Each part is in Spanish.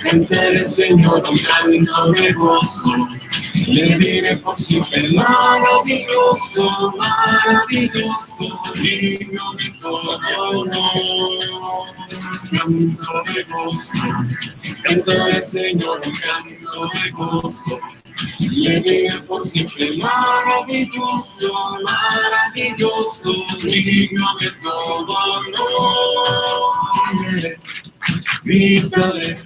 Cantaré al Señor un canto de gozo, le diré por siempre maravilloso, maravilloso, digno de todo honor. Canto de gozo, cantaré al Señor un canto de gozo, le diré por siempre maravilloso, maravilloso, digno de todo honor. Gritaré,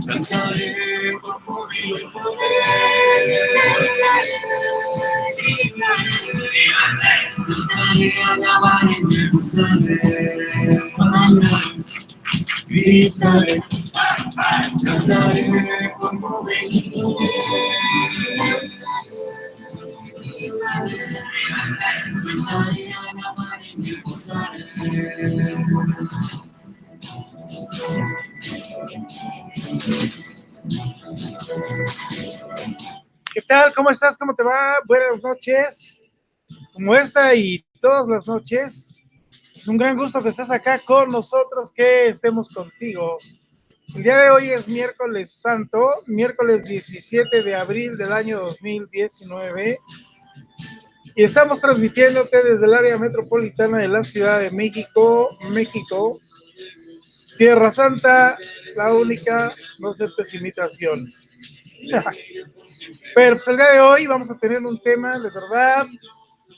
cantaré con júbilo y poder. Gritaré, alabaré en Jerusalén. Gritaré, cantaré con júbilo y poder. Gritaré, alabaré en Jerusalén. ¿Qué tal? ¿Cómo estás? ¿Cómo te va? Buenas noches. Como esta y todas las noches, es un gran gusto que estés acá con nosotros, que estemos contigo. El día de hoy es miércoles santo, miércoles 17 de abril del año 2019, y estamos transmitiéndote desde el área metropolitana de la Ciudad de México, Tierra Santa, la única, no aceptes imitaciones. Pero pues el día de hoy vamos a tener un tema de verdad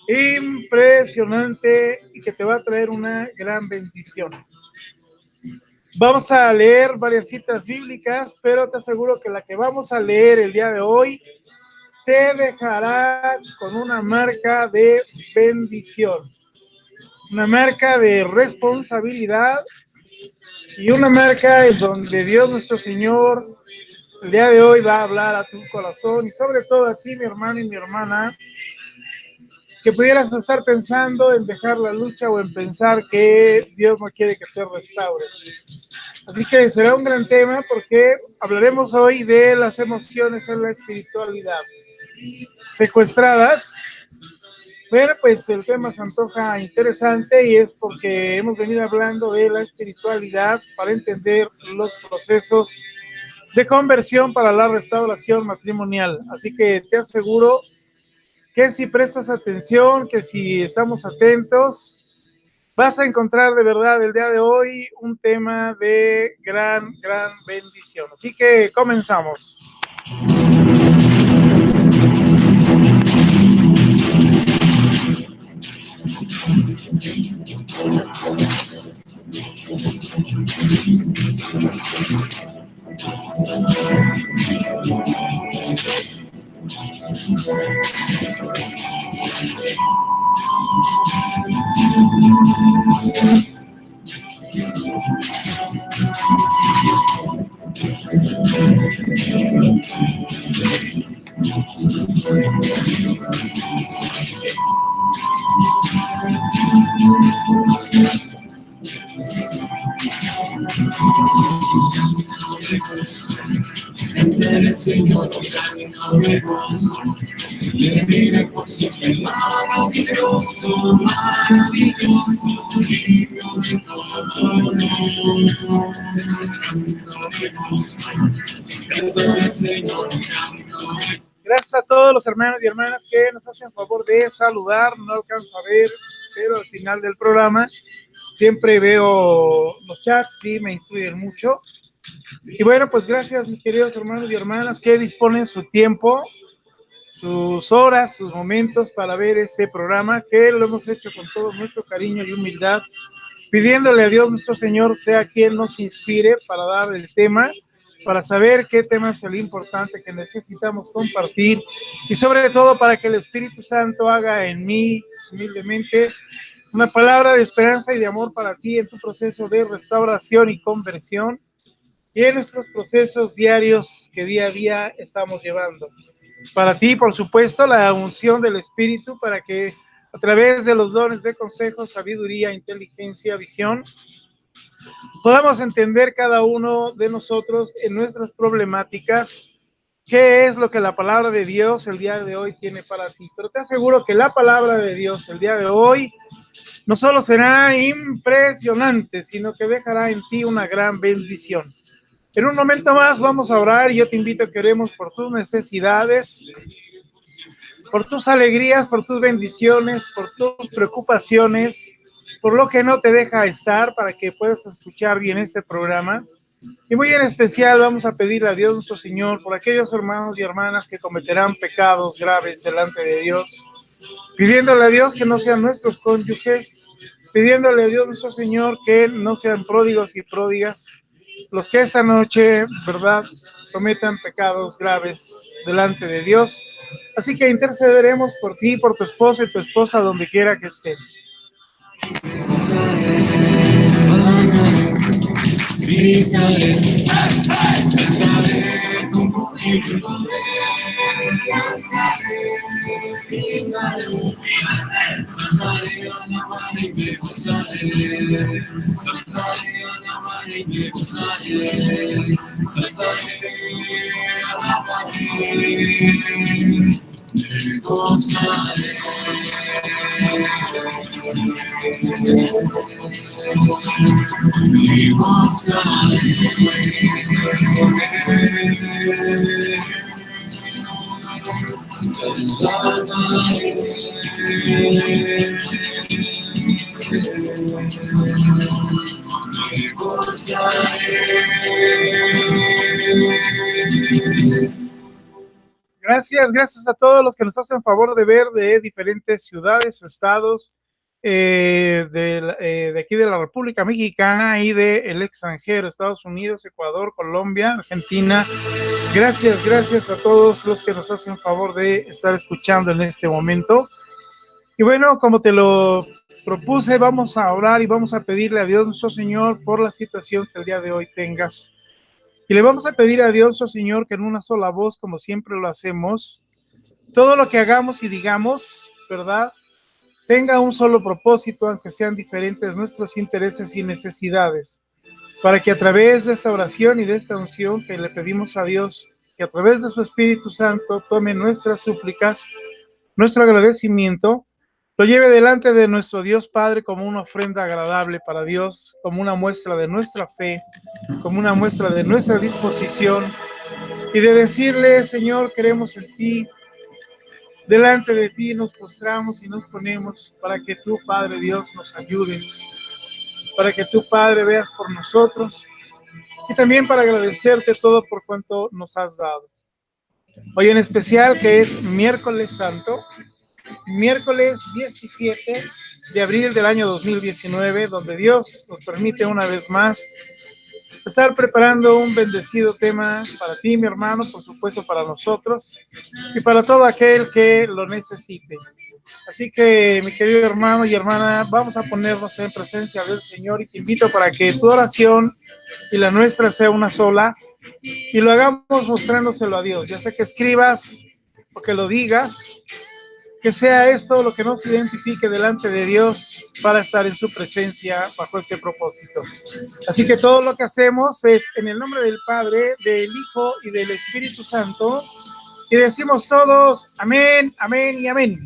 impresionante y que te va a traer una gran bendición. Vamos a leer varias citas bíblicas, pero te aseguro que la que vamos a leer el día de hoy te dejará con una marca de bendición, una marca de responsabilidad y una marca en donde Dios nuestro Señor el día de hoy va a hablar a tu corazón y sobre todo a ti, mi hermano y mi hermana, que pudieras estar pensando en dejar la lucha o en pensar que Dios no quiere que te restaures. Así que será un gran tema porque hablaremos hoy de las emociones en la espiritualidad. Secuestradas. Bueno, pues el tema se antoja interesante y es porque hemos venido hablando de la espiritualidad para entender los procesos de conversión para la restauración matrimonial. Así que te aseguro que si prestas atención, que si estamos atentos, vas a encontrar de verdad el día de hoy un tema de gran bendición. Así que comenzamos. Cantaré al Señor un canto de gozo, le diré por siempre maravilloso, maravilloso, digno de todo honor. Canto de gozo, cantaré al Señor un canto de gozo. Gracias a todos los hermanos y hermanas que nos hacen favor de saludar. No alcanzo a ver, pero al final del programa siempre veo los chats y me instruyen mucho. Y bueno, pues gracias mis queridos hermanos y hermanas que disponen su tiempo sus horas, sus momentos para ver este programa, que lo hemos hecho con todo nuestro cariño y humildad, pidiéndole a Dios nuestro Señor sea quien nos inspire para dar el tema, para saber qué tema es el importante que necesitamos compartir y sobre todo para que el Espíritu Santo haga en mí humildemente una palabra de esperanza y de amor para ti en tu proceso de restauración y conversión y en nuestros procesos diarios que día a día estamos llevando. Para ti, por supuesto, la unción del Espíritu para que a través de los dones de consejo, sabiduría, inteligencia, visión, podamos entender cada uno de nosotros en nuestras problemáticas qué es lo que la palabra de Dios el día de hoy tiene para ti. Pero te aseguro que la palabra de Dios el día de hoy no solo será impresionante, sino que dejará en ti una gran bendición. En un momento más vamos a orar y yo te invito a que oremos por tus necesidades, por tus alegrías, por tus bendiciones, por tus preocupaciones, por lo que no te deja estar para que puedas escuchar bien este programa. Y muy en especial vamos a pedirle a Dios nuestro Señor por aquellos hermanos y hermanas que cometerán pecados graves delante de Dios, pidiéndole a Dios que no sean nuestros cónyuges, pidiéndole a Dios nuestro Señor que no sean pródigos y pródigas, los que esta noche, ¿verdad?, cometan pecados graves delante de Dios. Así que intercederemos por ti, por tu esposo y tu esposa, donde quiera que estén. Gritaré, cantaré con bonito poder, danzaré, gritaré, saltaré, alabaré y me gozaré, saltaré, alabaré y me gozaré, saltaré, alabaré, me gozaré. Me gozaré. Me gozaré. Gracias a todos los que nos hacen favor de ver de diferentes ciudades, estados, de aquí de la República Mexicana y del extranjero, Estados Unidos, Ecuador, Colombia, Argentina. Gracias a todos los que nos hacen favor de estar escuchando en este momento. Y bueno, como te lo propuse, vamos a orar y vamos a pedirle a Dios nuestro Señor por la situación que el día de hoy tengas. Y le vamos a pedir a Dios, oh Señor, que en una sola voz, como siempre lo hacemos, todo lo que hagamos y digamos, ¿verdad?, tenga un solo propósito, aunque sean diferentes nuestros intereses y necesidades, para que a través de esta oración y de esta unción que le pedimos a Dios, que a través de su Espíritu Santo tome nuestras súplicas, nuestro agradecimiento, lo lleve delante de nuestro Dios Padre como una ofrenda agradable para Dios, como una muestra de nuestra fe, como una muestra de nuestra disposición y de decirle, Señor, creemos en ti, delante de ti nos postramos y nos ponemos para que tú, Padre Dios, nos ayudes, para que tú, Padre, veas por nosotros y también para agradecerte todo por cuanto nos has dado. Hoy en especial, que es miércoles santo, miércoles 17 de abril del año 2019, donde Dios nos permite una vez más estar preparando un bendecido tema para ti, mi hermano, por supuesto para nosotros y para todo aquel que lo necesite. Así que, mi querido hermano y hermana, vamos a ponernos en presencia del Señor y te invito para que tu oración y la nuestra sea una sola y lo hagamos mostrándoselo a Dios, ya sea que escribas o que lo digas, que sea esto lo que nos identifique delante de Dios para estar en su presencia bajo este propósito. Así que todo lo que hacemos es en el nombre del Padre, del Hijo y del Espíritu Santo, y decimos todos amén, amén y amén.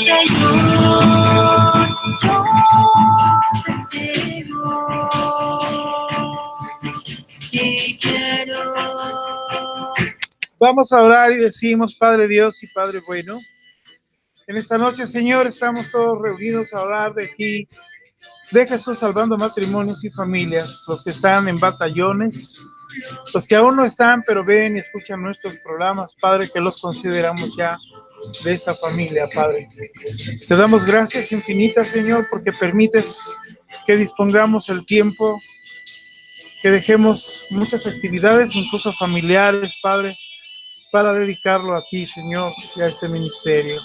Señor, yo te sigo y quiero. Vamos a orar y decimos, Padre Dios y Padre bueno, en esta noche, Señor, estamos todos reunidos a orar de aquí, de Jesús salvando matrimonios y familias, los que están en batallones, los que aún no están, pero ven y escuchan nuestros programas, Padre, que los consideramos ya de esta familia, Padre. Te damos gracias infinitas, Señor, porque permites que dispongamos el tiempo, que dejemos muchas actividades, incluso familiares, Padre, para dedicarlo a ti, Señor, y a este ministerio.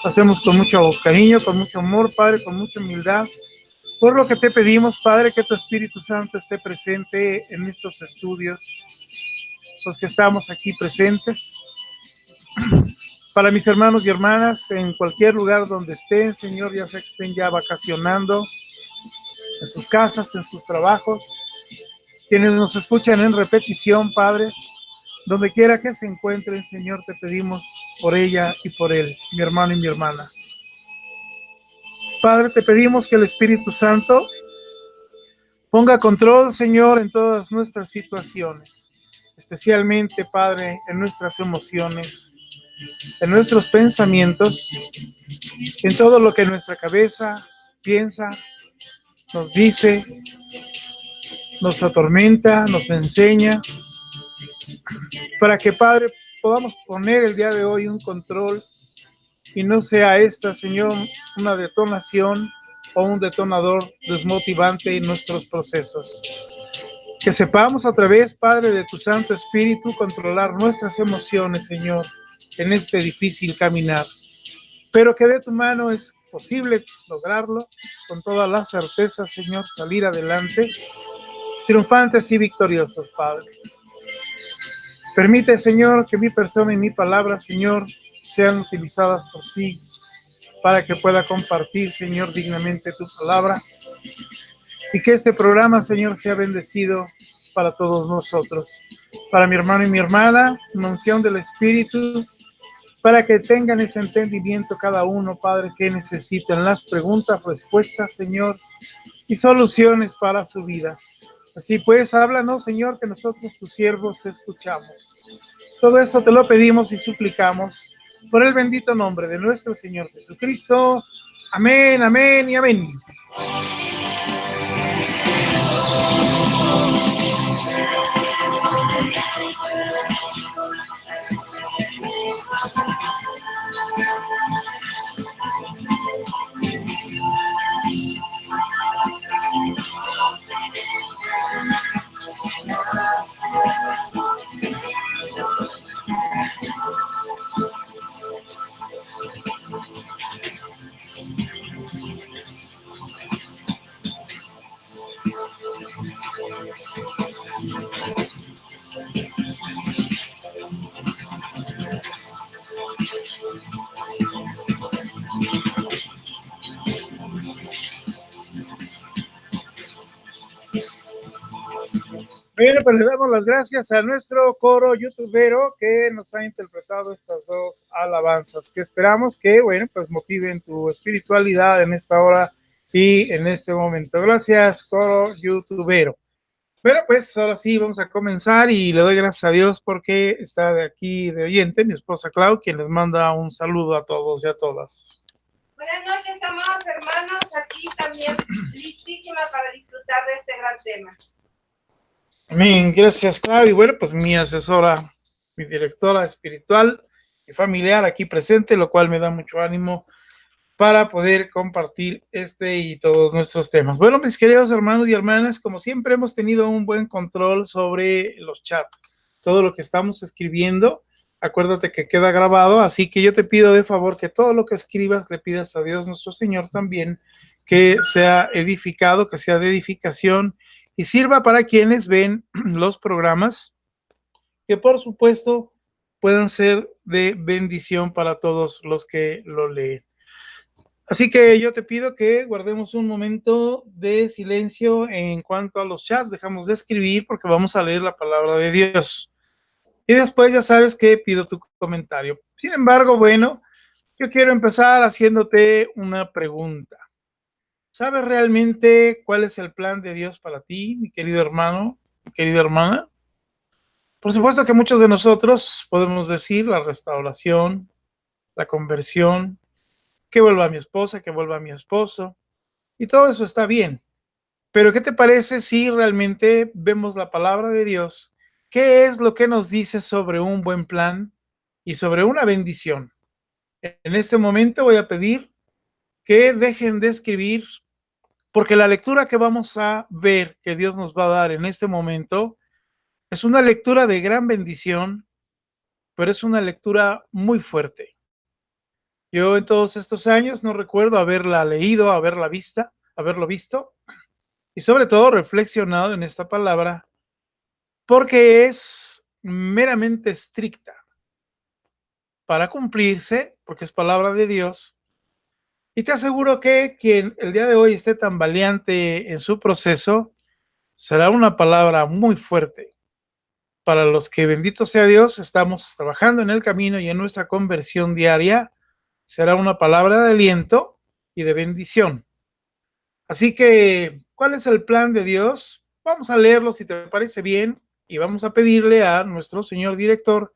Lo hacemos con mucho cariño, con mucho amor, Padre, con mucha humildad. Por lo que te pedimos, Padre, que tu Espíritu Santo esté presente en estos estudios, los que estamos aquí presentes. Para mis hermanos y hermanas, en cualquier lugar donde estén, Señor, ya sea que estén ya vacacionando, en sus casas, en sus trabajos, quienes nos escuchan en repetición, Padre, donde quiera que se encuentren, Señor, te pedimos por ella y por él, mi hermano y mi hermana. Padre, te pedimos que el Espíritu Santo ponga control, Señor, en todas nuestras situaciones, especialmente, Padre, en nuestras emociones, en nuestros pensamientos, en todo lo que nuestra cabeza piensa, nos dice, nos atormenta, nos enseña, para que, Padre, podamos poner el día de hoy un control y no sea esta, Señor, una detonación o un detonador desmotivante en nuestros procesos. Que sepamos a través, Padre, de tu Santo Espíritu controlar nuestras emociones, Señor, en este difícil caminar. Pero que de tu mano es posible lograrlo con toda la certeza, Señor, salir adelante, triunfantes y victoriosos, Padre. Permite, Señor, que mi persona y mi palabra, Señor, sean utilizadas por ti para que pueda compartir, Señor, dignamente tu palabra y que este programa, Señor, sea bendecido para todos nosotros. Para mi hermano y mi hermana, una unción del Espíritu, para que tengan ese entendimiento cada uno, Padre, que necesitan las preguntas, respuestas, Señor, y soluciones para su vida. Así pues, háblanos, Señor, que nosotros, tus siervos, escuchamos. Todo esto te lo pedimos y suplicamos por el bendito nombre de nuestro Señor Jesucristo. Amén, amén y amén. Bueno, pues le damos las gracias a nuestro coro youtubero que nos ha interpretado estas dos alabanzas, que esperamos que, bueno, pues motiven tu espiritualidad en esta hora y en este momento. Gracias, coro youtubero. Bueno, pues ahora sí vamos a comenzar y le doy gracias a Dios porque está de aquí de oyente mi esposa Clau, quien les manda un saludo a todos y a todas. Buenas noches, amados hermanos, aquí también listísima para disfrutar de este gran tema. Amén, gracias Clau. Y bueno, pues mi asesora, mi directora espiritual y familiar aquí presente, lo cual me da mucho ánimo para poder compartir este y todos nuestros temas. Bueno, mis queridos hermanos y hermanas, como siempre hemos tenido un buen control sobre los chats, todo lo que estamos escribiendo, acuérdate que queda grabado, así que yo te pido de favor que todo lo que escribas le pidas a Dios nuestro Señor también, que sea edificado, que sea de edificación y sirva para quienes ven los programas, que por supuesto puedan ser de bendición para todos los que lo leen. Así que yo te pido que guardemos un momento de silencio en cuanto a los chats, dejamos de escribir porque vamos a leer la palabra de Dios. Y después ya sabes que pido tu comentario. Sin embargo, bueno, Yo quiero empezar haciéndote una pregunta. ¿Sabes realmente cuál es el plan de Dios para ti, mi querido hermano, mi querida hermana? Por supuesto que muchos de nosotros podemos decir la restauración, la conversión, que vuelva mi esposa, que vuelva mi esposo, y todo eso está bien. Pero ¿qué te parece si realmente vemos la palabra de Dios? ¿Qué es lo que nos dice sobre un buen plan y sobre una bendición? En este momento voy a pedir que dejen de escribir, porque la lectura que vamos a ver que Dios nos va a dar en este momento es una lectura de gran bendición, pero es una lectura muy fuerte. Yo en todos estos años no recuerdo haberla leído, haberlo visto y sobre todo reflexionado en esta palabra, porque es meramente estricta para cumplirse, porque es palabra de Dios. Y te aseguro que quien el día de hoy esté tan valiente en su proceso, será una palabra muy fuerte. Para los que, bendito sea Dios, estamos trabajando en el camino y en nuestra conversión diaria, será una palabra de aliento y de bendición. Así que, ¿cuál es el plan de Dios? Vamos a leerlo si te parece bien y vamos a pedirle a nuestro señor director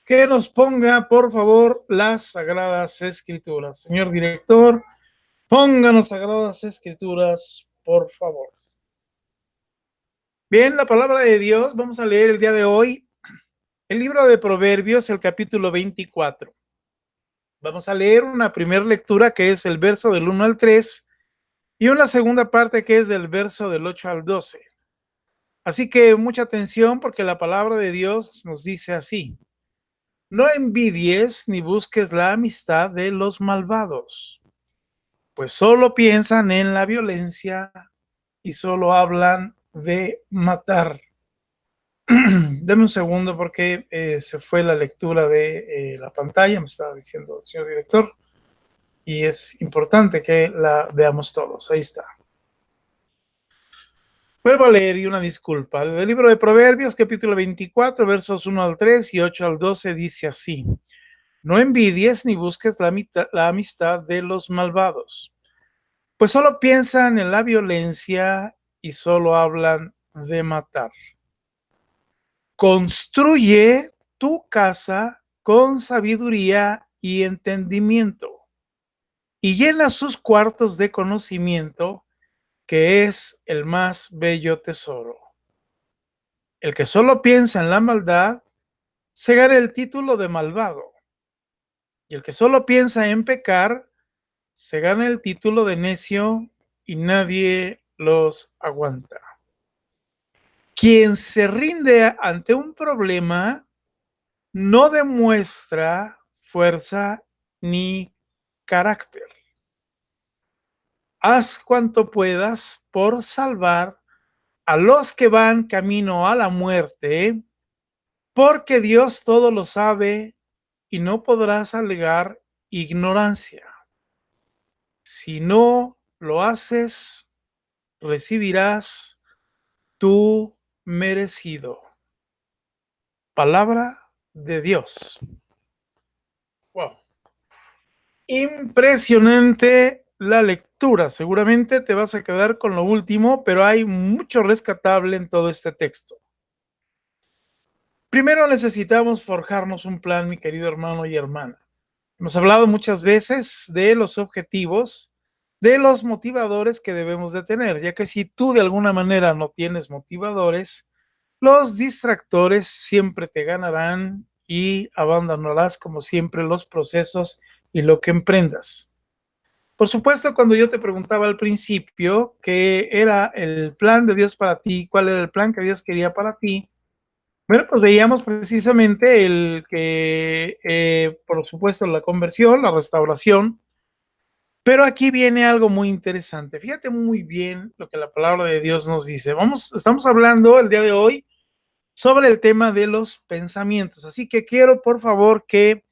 que nos ponga, por favor, las Sagradas Escrituras. Señor director, pónganos Sagradas Escrituras, por favor. Bien, la palabra de Dios, vamos a leer el día de hoy el libro de Proverbios, el capítulo 24. Vamos a leer una primera lectura que es el verso del 1 al 3 y una segunda parte que es del verso del 8 al 12. Así que mucha atención porque la palabra de Dios nos dice así: no envidies ni busques la amistad de los malvados, pues solo piensan en la violencia y solo hablan de matar. Deme un segundo porque se fue la lectura de la pantalla, me estaba diciendo el señor director, y es importante que la veamos todos. Ahí está. Vuelvo a leer y una disculpa. El libro de Proverbios, capítulo 24, versos 1 al 3 y 8 al 12, dice así: no envidies ni busques la amistad de los malvados, pues solo piensan en la violencia y solo hablan de matar. Construye tu casa con sabiduría y entendimiento, y llena sus cuartos de conocimiento, que es el más bello tesoro. El que solo piensa en la maldad se gana el título de malvado, y el que solo piensa en pecar se gana el título de necio, y nadie los aguanta. Quien se rinde ante un problema no demuestra fuerza ni carácter. Haz cuanto puedas por salvar a los que van camino a la muerte, porque Dios todo lo sabe y no podrás alegar ignorancia. Si no lo haces, recibirás tu merecido. Palabra de Dios. Wow. Impresionante la lectura. Seguramente te vas a quedar con lo último, pero hay mucho rescatable en todo este texto. Primero necesitamos forjarnos un plan, mi querido hermano y hermana. Hemos hablado muchas veces de los objetivos, de los motivadores que debemos de tener, ya que si tú de alguna manera no tienes motivadores, los distractores siempre te ganarán y abandonarás como siempre los procesos y lo que emprendas. Por supuesto, cuando yo te preguntaba al principio qué era el plan de Dios para ti, cuál era el plan que Dios quería para ti, bueno, pues veíamos precisamente el que, por supuesto, la conversión, la restauración, pero aquí viene algo muy interesante. Fíjate muy bien lo que la palabra de Dios nos dice. Estamos hablando el día de hoy sobre el tema de los pensamientos, así que quiero, por favor, que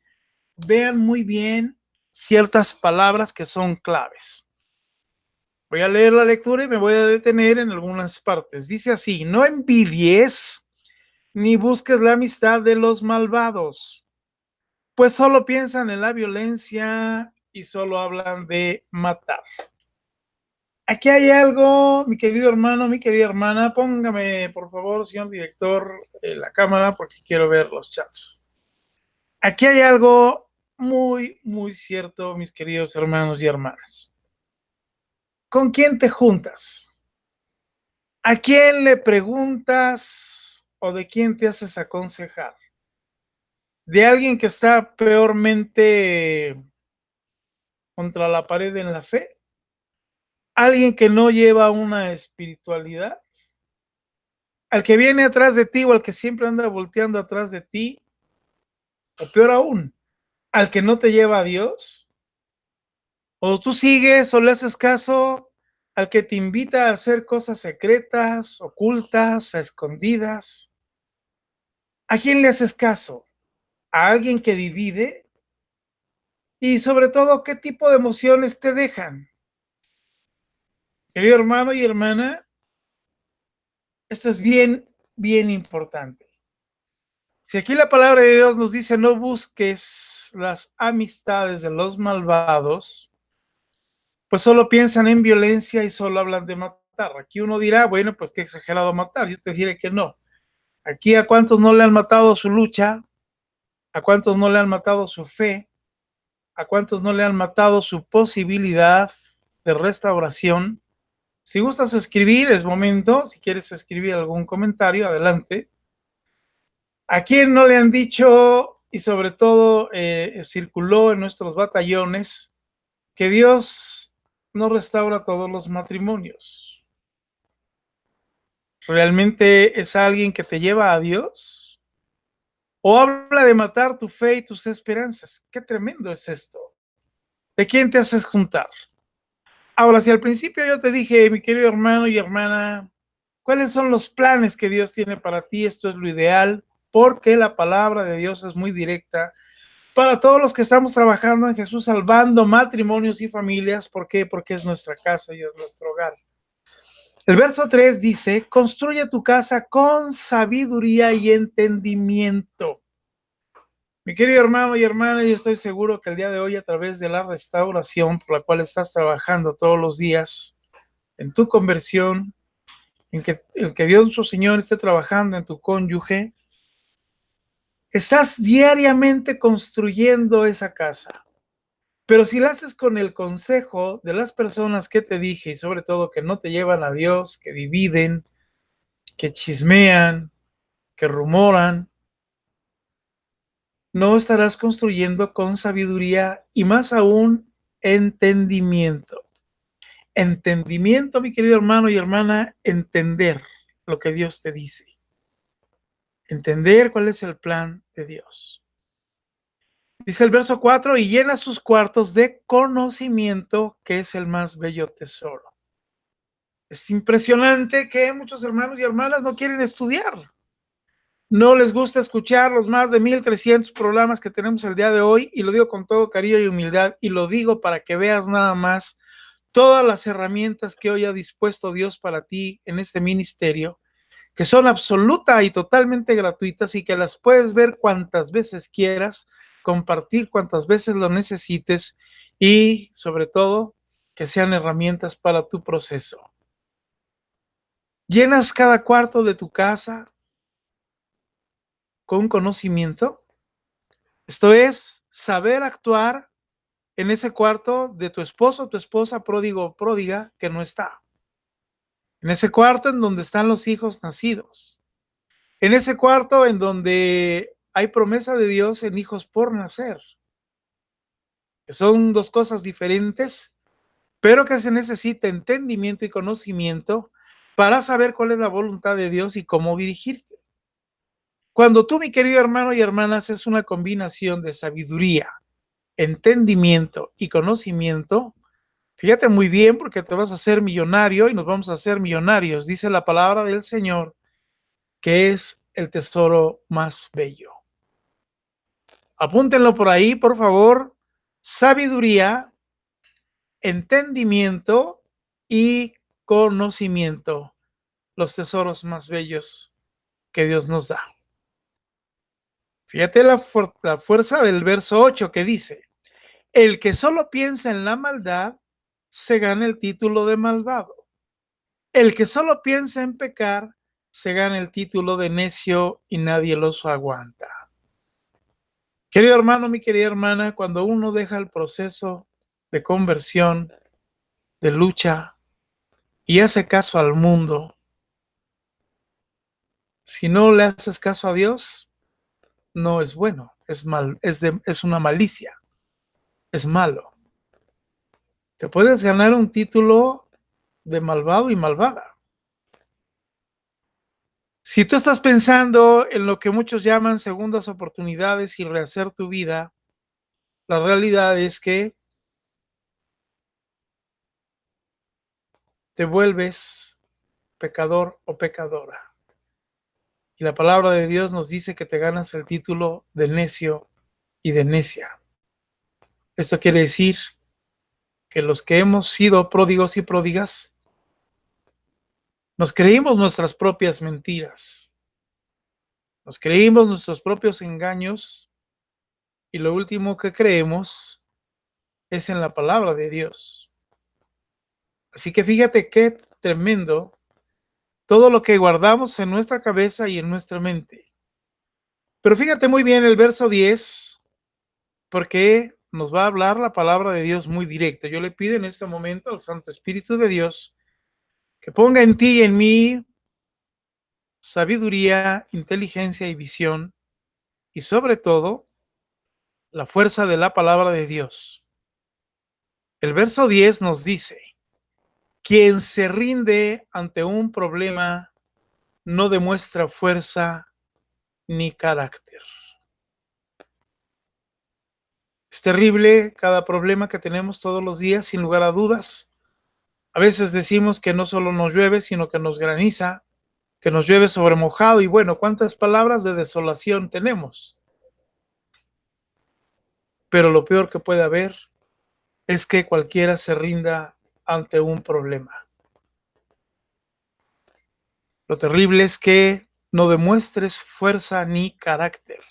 vean muy bien ciertas palabras que son claves. Voy a leer la lectura y me voy a detener en algunas partes. Dice así: no envidies ni busques la amistad de los malvados, pues solo piensan en la violencia y solo hablan de matar. Aquí hay algo, mi querido hermano, mi querida hermana, póngame, por favor, señor director, la cámara, porque quiero ver los chats. Aquí hay algo muy, muy cierto, mis queridos hermanos y hermanas. ¿Con quién te juntas? ¿A quién le preguntas o de quién te haces aconsejar? ¿De alguien que está peormente contra la pared en la fe? ¿Alguien que no lleva una espiritualidad? ¿Al que viene atrás de ti o al que siempre anda volteando atrás de ti? O peor aún, ¿al que no te lleva a Dios? ¿O tú sigues o le haces caso al que te invita a hacer cosas secretas, ocultas, a escondidas? ¿A quién le haces caso? ¿A alguien que divide? Y sobre todo, ¿qué tipo de emociones te dejan? Querido hermano y hermana, esto es bien, bien importante. Si aquí la palabra de Dios nos dice no busques las amistades de los malvados, pues solo piensan en violencia y solo hablan de matar. Aquí uno dirá, bueno, pues qué exagerado matar. Yo te diré que no. Aquí a cuántos no le han matado su lucha, a cuántos no le han matado su fe, a cuántos no le han matado su posibilidad de restauración. Si gustas escribir, es momento. Si quieres escribir algún comentario, adelante. ¿A quién no le han dicho, y sobre todo circuló en nuestros batallones, que Dios no restaura todos los matrimonios? ¿Realmente es alguien que te lleva a Dios? ¿O habla de matar tu fe y tus esperanzas? Qué tremendo es esto. ¿De quién te haces juntar? Ahora, si al principio yo te dije, mi querido hermano y hermana, ¿cuáles son los planes que Dios tiene para ti? Esto es lo ideal, porque la palabra de Dios es muy directa para todos los que estamos trabajando en Jesús, salvando matrimonios y familias. ¿Por qué? Porque es nuestra casa y es nuestro hogar. El verso 3 dice, construye tu casa con sabiduría y entendimiento. Mi querido hermano y hermana, yo estoy seguro que el día de hoy, a través de la restauración por la cual estás trabajando todos los días, en tu conversión, en que Dios nuestro Señor esté trabajando en tu cónyuge, estás diariamente construyendo esa casa. Pero si la haces con el consejo de las personas que te dije, y sobre todo que no te llevan a Dios, que dividen, que chismean, que rumoran, no estarás construyendo con sabiduría y más aún entendimiento. Entendimiento, mi querido hermano y hermana, entender lo que Dios te dice. Entender cuál es el plan de Dios. Dice el verso 4, y llena sus cuartos de conocimiento, que es el más bello tesoro. Es impresionante que muchos hermanos y hermanas no quieren estudiar. No les gusta escuchar los más de 1,300 programas que tenemos el día de hoy, y lo digo con todo cariño y humildad, y lo digo para que veas nada más todas las herramientas que hoy ha dispuesto Dios para ti en este ministerio, que son absoluta y totalmente gratuitas y que las puedes ver cuantas veces quieras, compartir cuantas veces lo necesites y, sobre todo, que sean herramientas para tu proceso. ¿Llenas cada cuarto de tu casa con conocimiento? Esto es, saber actuar en ese cuarto de tu esposo o tu esposa pródigo o pródiga que no está. En ese cuarto en donde están los hijos nacidos. En ese cuarto en donde hay promesa de Dios en hijos por nacer. Que son dos cosas diferentes, pero que se necesita entendimiento y conocimiento para saber cuál es la voluntad de Dios y cómo dirigirte. Cuando tú, mi querido hermano y hermana, haces una combinación de sabiduría, entendimiento y conocimiento, fíjate muy bien porque te vas a hacer millonario y nos vamos a hacer millonarios, dice la palabra del Señor, que es el tesoro más bello. Apúntenlo por ahí, por favor. Sabiduría, entendimiento y conocimiento, los tesoros más bellos que Dios nos da. Fíjate la fuerza del verso 8 que dice, el que solo piensa en la maldad se gana el título de malvado. El que solo piensa en pecar se gana el título de necio y nadie los aguanta. Querido hermano, mi querida hermana, cuando uno deja el proceso de conversión, de lucha y hace caso al mundo, si no le haces caso a Dios, no es bueno, es mal, es una malicia, es malo. Te puedes ganar un título de malvado y malvada. Si tú estás pensando en lo que muchos llaman segundas oportunidades y rehacer tu vida, la realidad es que te vuelves pecador o pecadora. Y la palabra de Dios nos dice que te ganas el título de necio y de necia. Esto quiere decir que los que hemos sido pródigos y pródigas, nos creímos nuestras propias mentiras, nos creímos nuestros propios engaños y lo último que creemos es en la palabra de Dios. Así que fíjate qué tremendo todo lo que guardamos en nuestra cabeza y en nuestra mente. Pero fíjate muy bien el verso 10, porque nos va a hablar la palabra de Dios muy directo. Yo le pido en este momento al Santo Espíritu de Dios que ponga en ti y en mí sabiduría, inteligencia y visión, y sobre todo, la fuerza de la palabra de Dios. El verso 10 nos dice, quien se rinde ante un problema no demuestra fuerza ni carácter. Es terrible cada problema que tenemos todos los días, sin lugar a dudas. A veces decimos que no solo nos llueve, sino que nos graniza, que nos llueve sobre mojado, y bueno, cuántas palabras de desolación tenemos. Pero lo peor que puede haber es que cualquiera se rinda ante un problema. Lo terrible es que no demuestres fuerza ni carácter.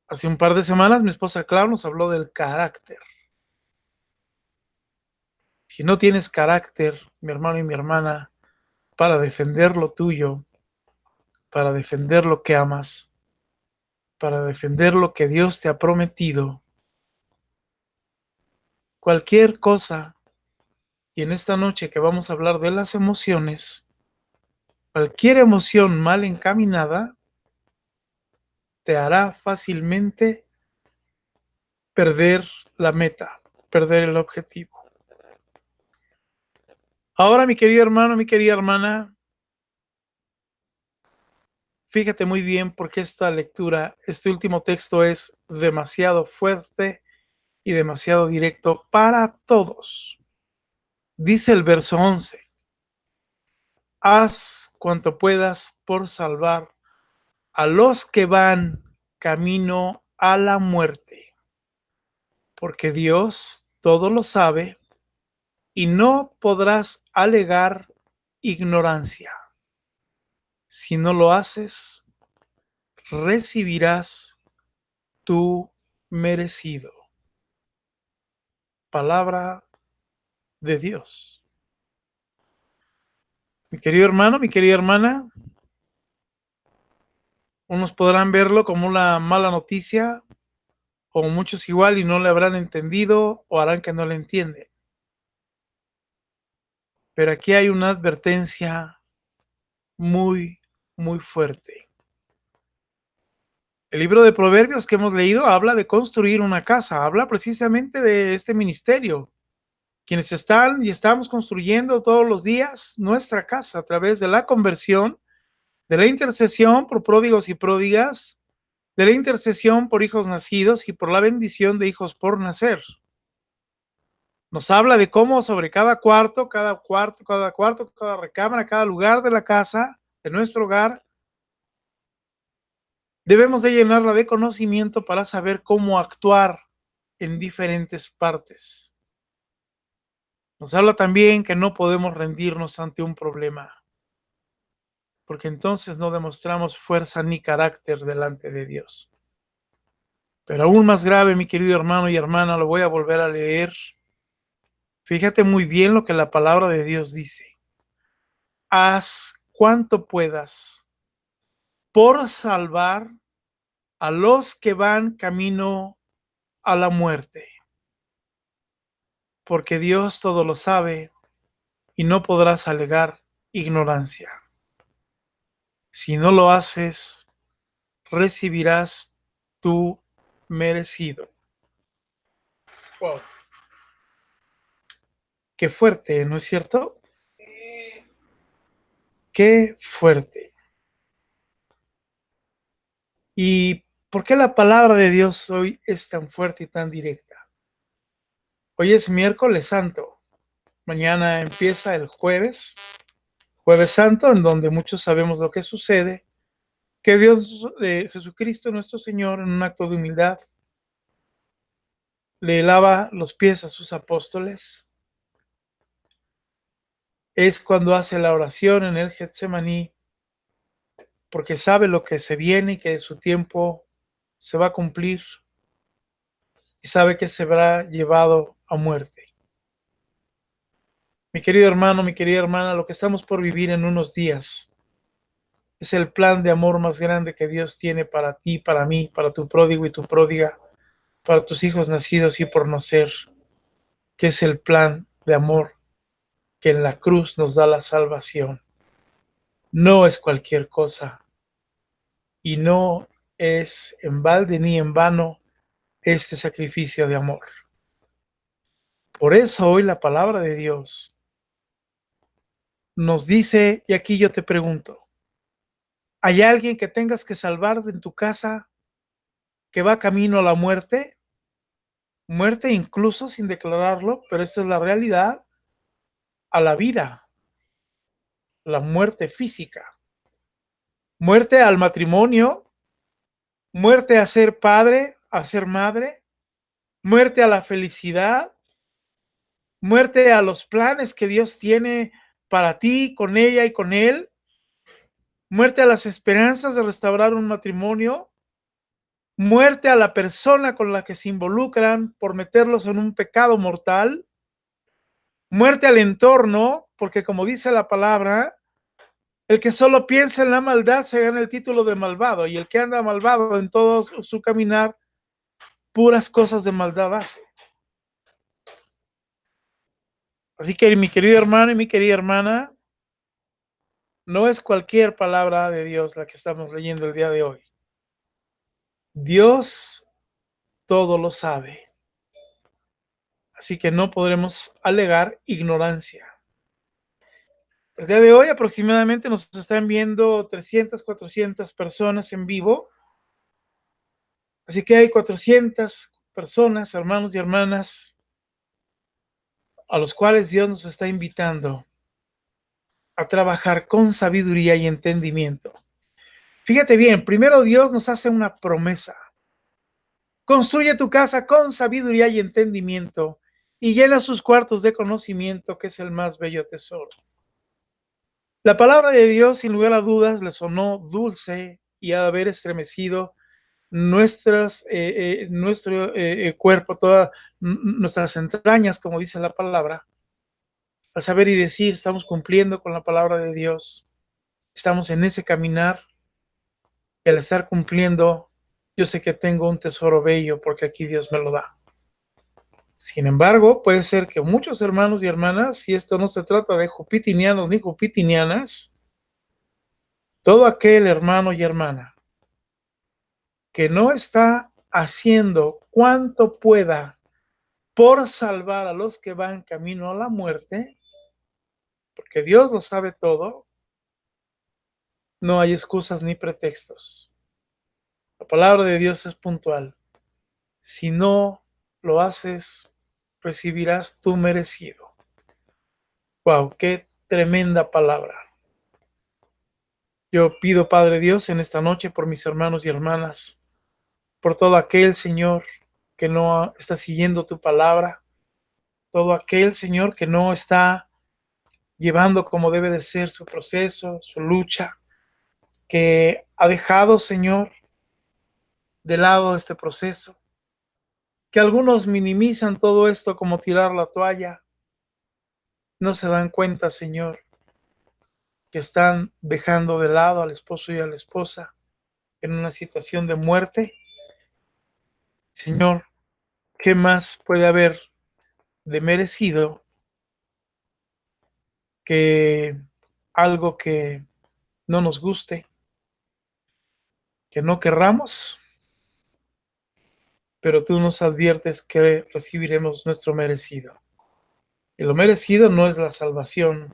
Hace un par de semanas mi esposa Clau nos habló del carácter. Si no tienes carácter, mi hermano y mi hermana, para defender lo tuyo, para defender lo que amas, para defender lo que Dios te ha prometido, cualquier cosa, y en esta noche que vamos a hablar de las emociones, cualquier emoción mal encaminada te hará fácilmente perder la meta, perder el objetivo. Ahora, mi querido hermano, mi querida hermana, fíjate muy bien porque esta lectura, este último texto es demasiado fuerte y demasiado directo para todos. Dice el verso 11, haz cuanto puedas por salvar a los que van camino a la muerte, porque Dios todo lo sabe y no podrás alegar ignorancia. Si no lo haces, recibirás tu merecido. Palabra de Dios. Mi querido hermano, mi querida hermana, unos podrán verlo como una mala noticia, o muchos igual y no le habrán entendido o harán que no le entienden. Pero aquí hay una advertencia muy, muy fuerte. El libro de Proverbios que hemos leído habla de construir una casa, habla precisamente de este ministerio. Quienes están y estamos construyendo todos los días nuestra casa a través de la conversión, de la intercesión por pródigos y pródigas, de la intercesión por hijos nacidos y por la bendición de hijos por nacer. Nos habla de cómo sobre cada recámara, cada lugar de la casa, de nuestro hogar, debemos de llenarla de conocimiento para saber cómo actuar en diferentes partes. Nos habla también que no podemos rendirnos ante un problema. porque entonces no demostramos fuerza ni carácter delante de Dios. Pero aún más grave, mi querido hermano y hermana, lo voy a volver a leer. Fíjate muy bien lo que la palabra de Dios dice. Haz cuanto puedas por salvar a los que van camino a la muerte, porque Dios todo lo sabe y no podrás alegar ignorancia. Si no lo haces, recibirás tu merecido. Wow. Qué fuerte, ¿no es cierto? Qué fuerte. ¿Y por qué la palabra de Dios hoy es tan fuerte y tan directa? Hoy es miércoles santo. Mañana empieza el jueves santo, en donde muchos sabemos lo que sucede, que Dios, Jesucristo nuestro Señor, en un acto de humildad, le lava los pies a sus apóstoles. Es cuando hace la oración en el Getsemaní, porque sabe lo que se viene y que su tiempo se va a cumplir, y sabe que se verá llevado a muerte. Mi querido hermano, mi querida hermana, lo que estamos por vivir en unos días es el plan de amor más grande que Dios tiene para ti, para mí, para tu pródigo y tu pródiga, para tus hijos nacidos y por nacer, que es el plan de amor que en la cruz nos da la salvación. No es cualquier cosa y no es en balde ni en vano este sacrificio de amor. Por eso hoy la palabra de Dios nos dice, y aquí yo te pregunto, ¿hay alguien que tengas que salvar en tu casa que va camino a la muerte? Muerte incluso sin declararlo, pero esta es la realidad, a la vida, la muerte física. Muerte al matrimonio, muerte a ser padre, a ser madre, muerte a la felicidad, muerte a los planes que Dios tiene para ti, con ella y con él, muerte a las esperanzas de restaurar un matrimonio, muerte a la persona con la que se involucran por meterlos en un pecado mortal, muerte al entorno, porque como dice la palabra, el que solo piensa en la maldad se gana el título de malvado, y el que anda malvado en todo su caminar, puras cosas de maldad hace. Así que mi querido hermano y mi querida hermana, no es cualquier palabra de Dios la que estamos leyendo el día de hoy. Dios todo lo sabe. Así que no podremos alegar ignorancia. El día de hoy aproximadamente nos están viendo 300, 400 personas en vivo. Así que hay 400 personas, hermanos y hermanas, a los cuales Dios nos está invitando a trabajar con sabiduría y entendimiento. Fíjate bien, primero Dios nos hace una promesa. Construye tu casa con sabiduría y entendimiento y llena sus cuartos de conocimiento, que es el más bello tesoro. La palabra de Dios, sin lugar a dudas, le sonó dulce y ha de haber estremecido nuestro cuerpo, todas nuestras entrañas, como dice la palabra, al saber y decir, estamos cumpliendo con la palabra de Dios, estamos en ese caminar, y al estar cumpliendo, yo sé que tengo un tesoro bello porque aquí Dios me lo da. Sin embargo, puede ser que muchos hermanos y hermanas, si esto no se trata de jupitinianos ni jupitinianas, todo aquel hermano y hermana que no está haciendo cuanto pueda por salvar a los que van camino a la muerte, porque Dios lo sabe todo, no hay excusas ni pretextos. La palabra de Dios es puntual. Si no lo haces, recibirás tu merecido. Wow, qué tremenda palabra. Yo pido, Padre Dios, en esta noche por mis hermanos y hermanas, por todo aquel, Señor, que no está siguiendo tu palabra, todo aquel, Señor, que no está llevando como debe de ser su proceso, su lucha, que ha dejado, Señor, de lado este proceso, que algunos minimizan todo esto como tirar la toalla, no se dan cuenta, Señor, que están dejando de lado al esposo y a la esposa en una situación de muerte. Señor, ¿qué más puede haber de merecido que algo que no nos guste, que no querramos, pero tú nos adviertes que recibiremos nuestro merecido? Y lo merecido no es la salvación,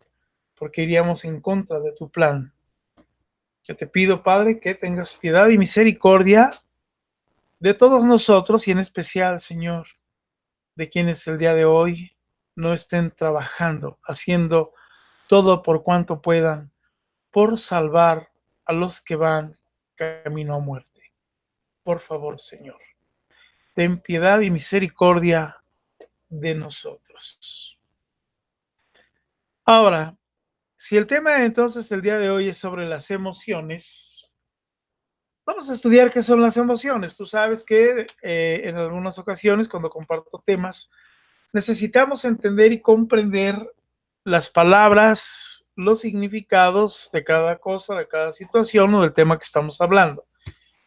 porque iríamos en contra de tu plan. Yo te pido, Padre, que tengas piedad y misericordia de todos nosotros y en especial, Señor, de quienes el día de hoy no estén trabajando, haciendo todo por cuanto puedan, por salvar a los que van camino a muerte. Por favor, Señor, ten piedad y misericordia de nosotros. Ahora, si el tema entonces el día de hoy es sobre las emociones, vamos a estudiar qué son las emociones. Tú sabes que en algunas ocasiones cuando comparto temas, necesitamos entender y comprender las palabras, los significados de cada cosa, de cada situación o del tema que estamos hablando.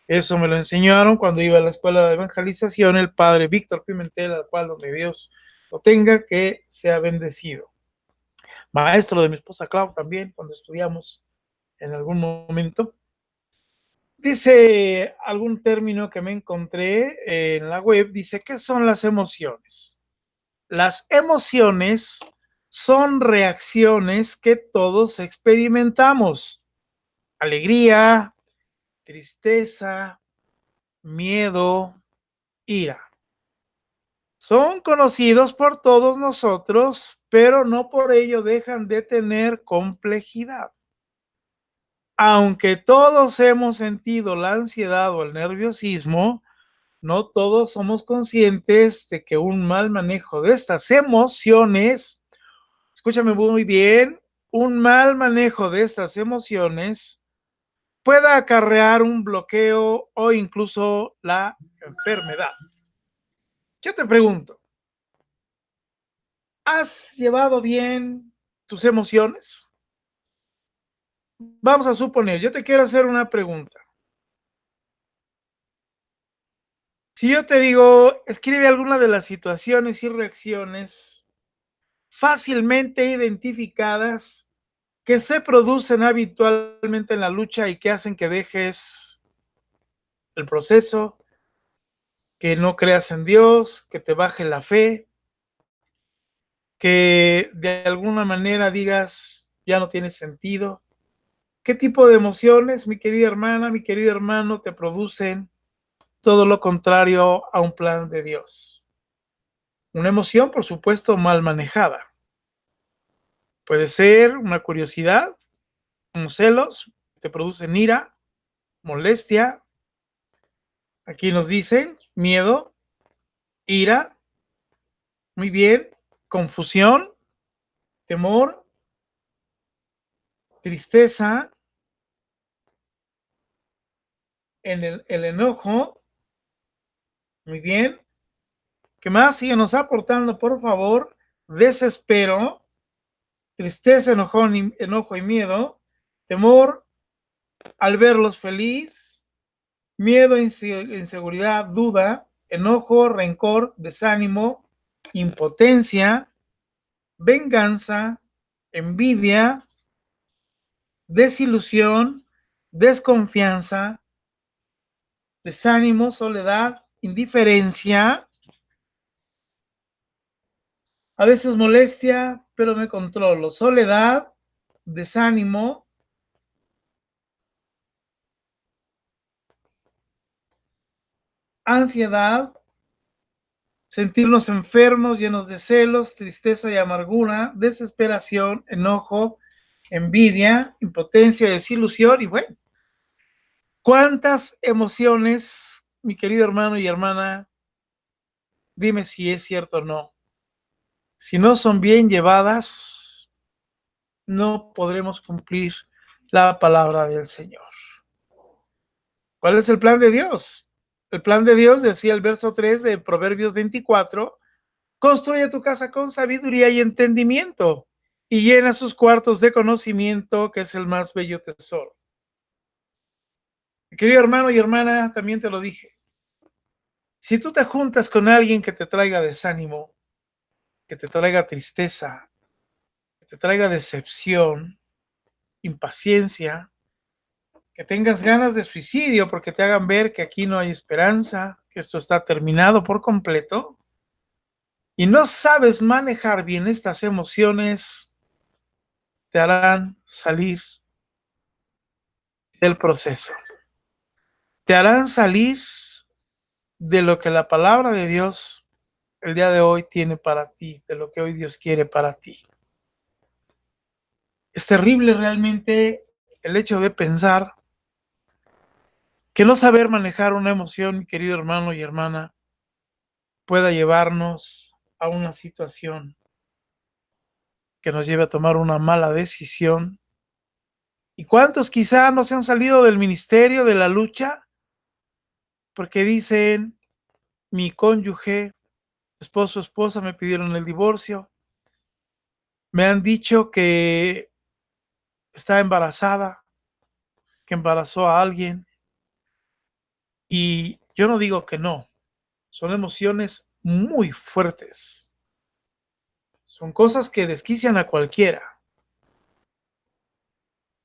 Eso me lo enseñaron cuando iba a la escuela de evangelización el padre Víctor Pimentel, al cual donde Dios lo tenga, que sea bendecido. Maestro de mi esposa Clau también, cuando estudiamos en algún momento. Dice algún término que me encontré en la web, dice, ¿qué son las emociones? Las emociones son reacciones que todos experimentamos. Alegría, tristeza, miedo, ira. Son conocidos por todos nosotros, pero no por ello dejan de tener complejidad. Aunque todos hemos sentido la ansiedad o el nerviosismo, no todos somos conscientes de que un mal manejo de estas emociones, escúchame muy bien, un mal manejo de estas emociones pueda acarrear un bloqueo o incluso la enfermedad. Yo te pregunto, ¿has llevado bien tus emociones? Vamos a suponer, yo te quiero hacer una pregunta. Si yo te digo, escribe alguna de las situaciones y reacciones fácilmente identificadas que se producen habitualmente en la lucha y que hacen que dejes el proceso, que no creas en Dios, que te baje la fe, que de alguna manera digas, ya no tiene sentido. ¿Qué tipo de emociones, mi querida hermana, mi querido hermano, te producen todo lo contrario a un plan de Dios? Una emoción, por supuesto, mal manejada. Puede ser una curiosidad, unos celos, te producen ira, molestia. Aquí nos dicen miedo, ira, muy bien, confusión, temor, tristeza, el enojo, muy bien. ¿Qué más? Síguenos aportando, por favor. Desespero, tristeza, enojo y miedo, temor al verlos feliz, miedo, inseguridad, duda, enojo, rencor, desánimo, impotencia, venganza, envidia, desilusión, desconfianza, desánimo, soledad, indiferencia, a veces molestia, pero me controlo, soledad, desánimo, ansiedad, sentirnos enfermos, llenos de celos, tristeza y amargura, desesperación, enojo, envidia, impotencia, desilusión y bueno, ¿cuántas emociones, mi querido hermano y hermana? Dime si es cierto o no. Si no son bien llevadas, no podremos cumplir la palabra del Señor. ¿Cuál es el plan de Dios? El plan de Dios, decía el verso 3 de Proverbios 24, construye tu casa con sabiduría y entendimiento y llena sus cuartos de conocimiento, que es el más bello tesoro. Mi querido hermano y hermana, también te lo dije. Si tú te juntas con alguien que te traiga desánimo, que te traiga tristeza, que te traiga decepción, impaciencia, que tengas ganas de suicidio porque te hagan ver que aquí no hay esperanza, que esto está terminado por completo, y no sabes manejar bien estas emociones, te harán salir del proceso. Te harán salir de lo que la palabra de Dios el día de hoy tiene para ti, de lo que hoy Dios quiere para ti. Es terrible realmente el hecho de pensar que no saber manejar una emoción, mi querido hermano y hermana, pueda llevarnos a una situación que nos lleve a tomar una mala decisión. ¿Y cuántos quizá no se han salido del ministerio, de la lucha? Porque dicen, mi cónyuge, esposo, esposa, me pidieron el divorcio, me han dicho que está embarazada, que embarazó a alguien, y yo no digo que no, son emociones muy fuertes, son cosas que desquician a cualquiera,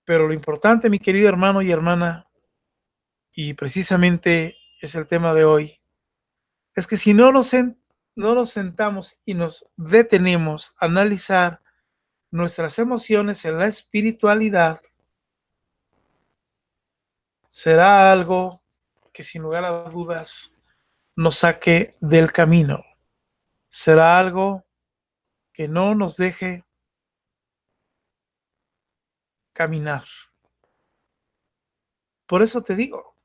pero lo importante, mi querido hermano y hermana, y precisamente es el tema de hoy, es que si no nos sentamos y nos detenemos a analizar nuestras emociones en la espiritualidad, será algo que sin lugar a dudas nos saque del camino. Será algo que no nos deje caminar. Por eso te digo,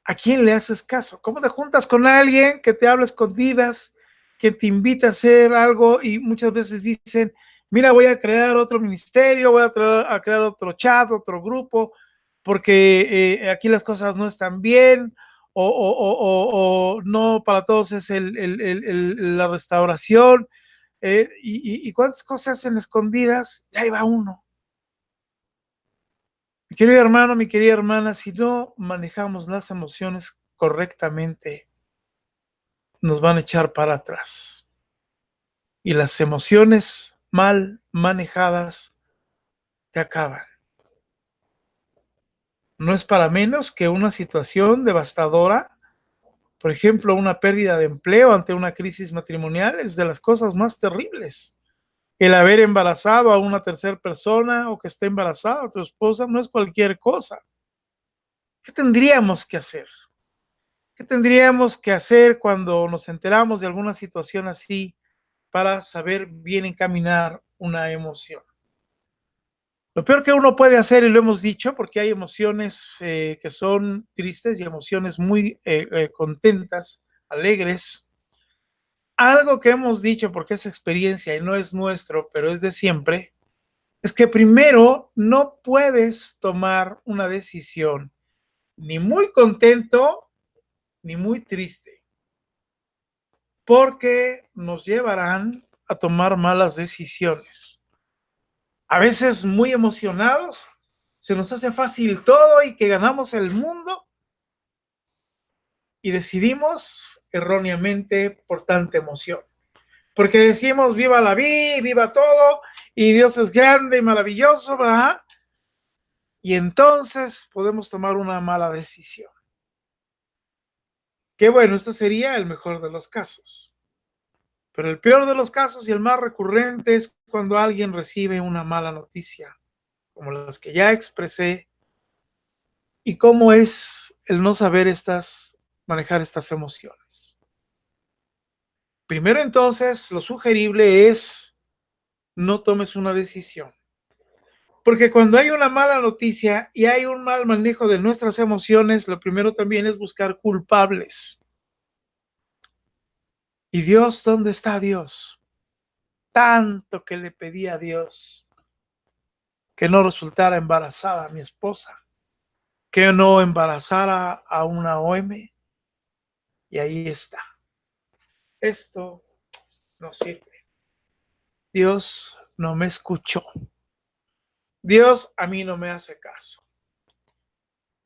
¿a quién le haces caso? ¿Cómo te juntas con alguien que te habla escondidas, que te invita a hacer algo y muchas veces dicen, mira, voy a crear otro ministerio, voy a crear otro chat, otro grupo, porque aquí las cosas no están bien, o no para todos es la restauración, y cuántas cosas hacen escondidas, y ahí va uno. Mi querido hermano, mi querida hermana, si no manejamos las emociones correctamente, nos van a echar para atrás. Y las emociones mal manejadas te acaban. No es para menos que una situación devastadora, por ejemplo, una pérdida de empleo ante una crisis matrimonial, es de las cosas más terribles. El haber embarazado a una tercera persona o que esté embarazada a tu esposa no es cualquier cosa. ¿Qué tendríamos que hacer? ¿Qué tendríamos que hacer cuando nos enteramos de alguna situación así para saber bien encaminar una emoción? Lo peor que uno puede hacer, y lo hemos dicho, porque hay emociones que son tristes y emociones muy contentas, alegres. Algo que hemos dicho, porque es experiencia y no es nuestro, pero es de siempre, es que primero no puedes tomar una decisión ni muy contento ni muy triste, porque nos llevarán a tomar malas decisiones. A veces muy emocionados, se nos hace fácil todo y que ganamos el mundo y decidimos erróneamente por tanta emoción. Porque decimos viva la vida, viva todo, y Dios es grande y maravilloso, ¿verdad? Y entonces podemos tomar una mala decisión. Que bueno, este sería el mejor de los casos. Pero el peor de los casos y el más recurrente es cuando alguien recibe una mala noticia, como las que ya expresé, y cómo es el no saber manejar estas emociones. Primero entonces, lo sugerible es no tomes una decisión. Porque cuando hay una mala noticia y hay un mal manejo de nuestras emociones, lo primero también es buscar culpables. ¿Y Dios? ¿Dónde está Dios? Tanto que le pedí a Dios que no resultara embarazada a mi esposa. que no embarazara a una OM, y ahí está. Esto no sirve. Dios no me escuchó. Dios a mí no me hace caso.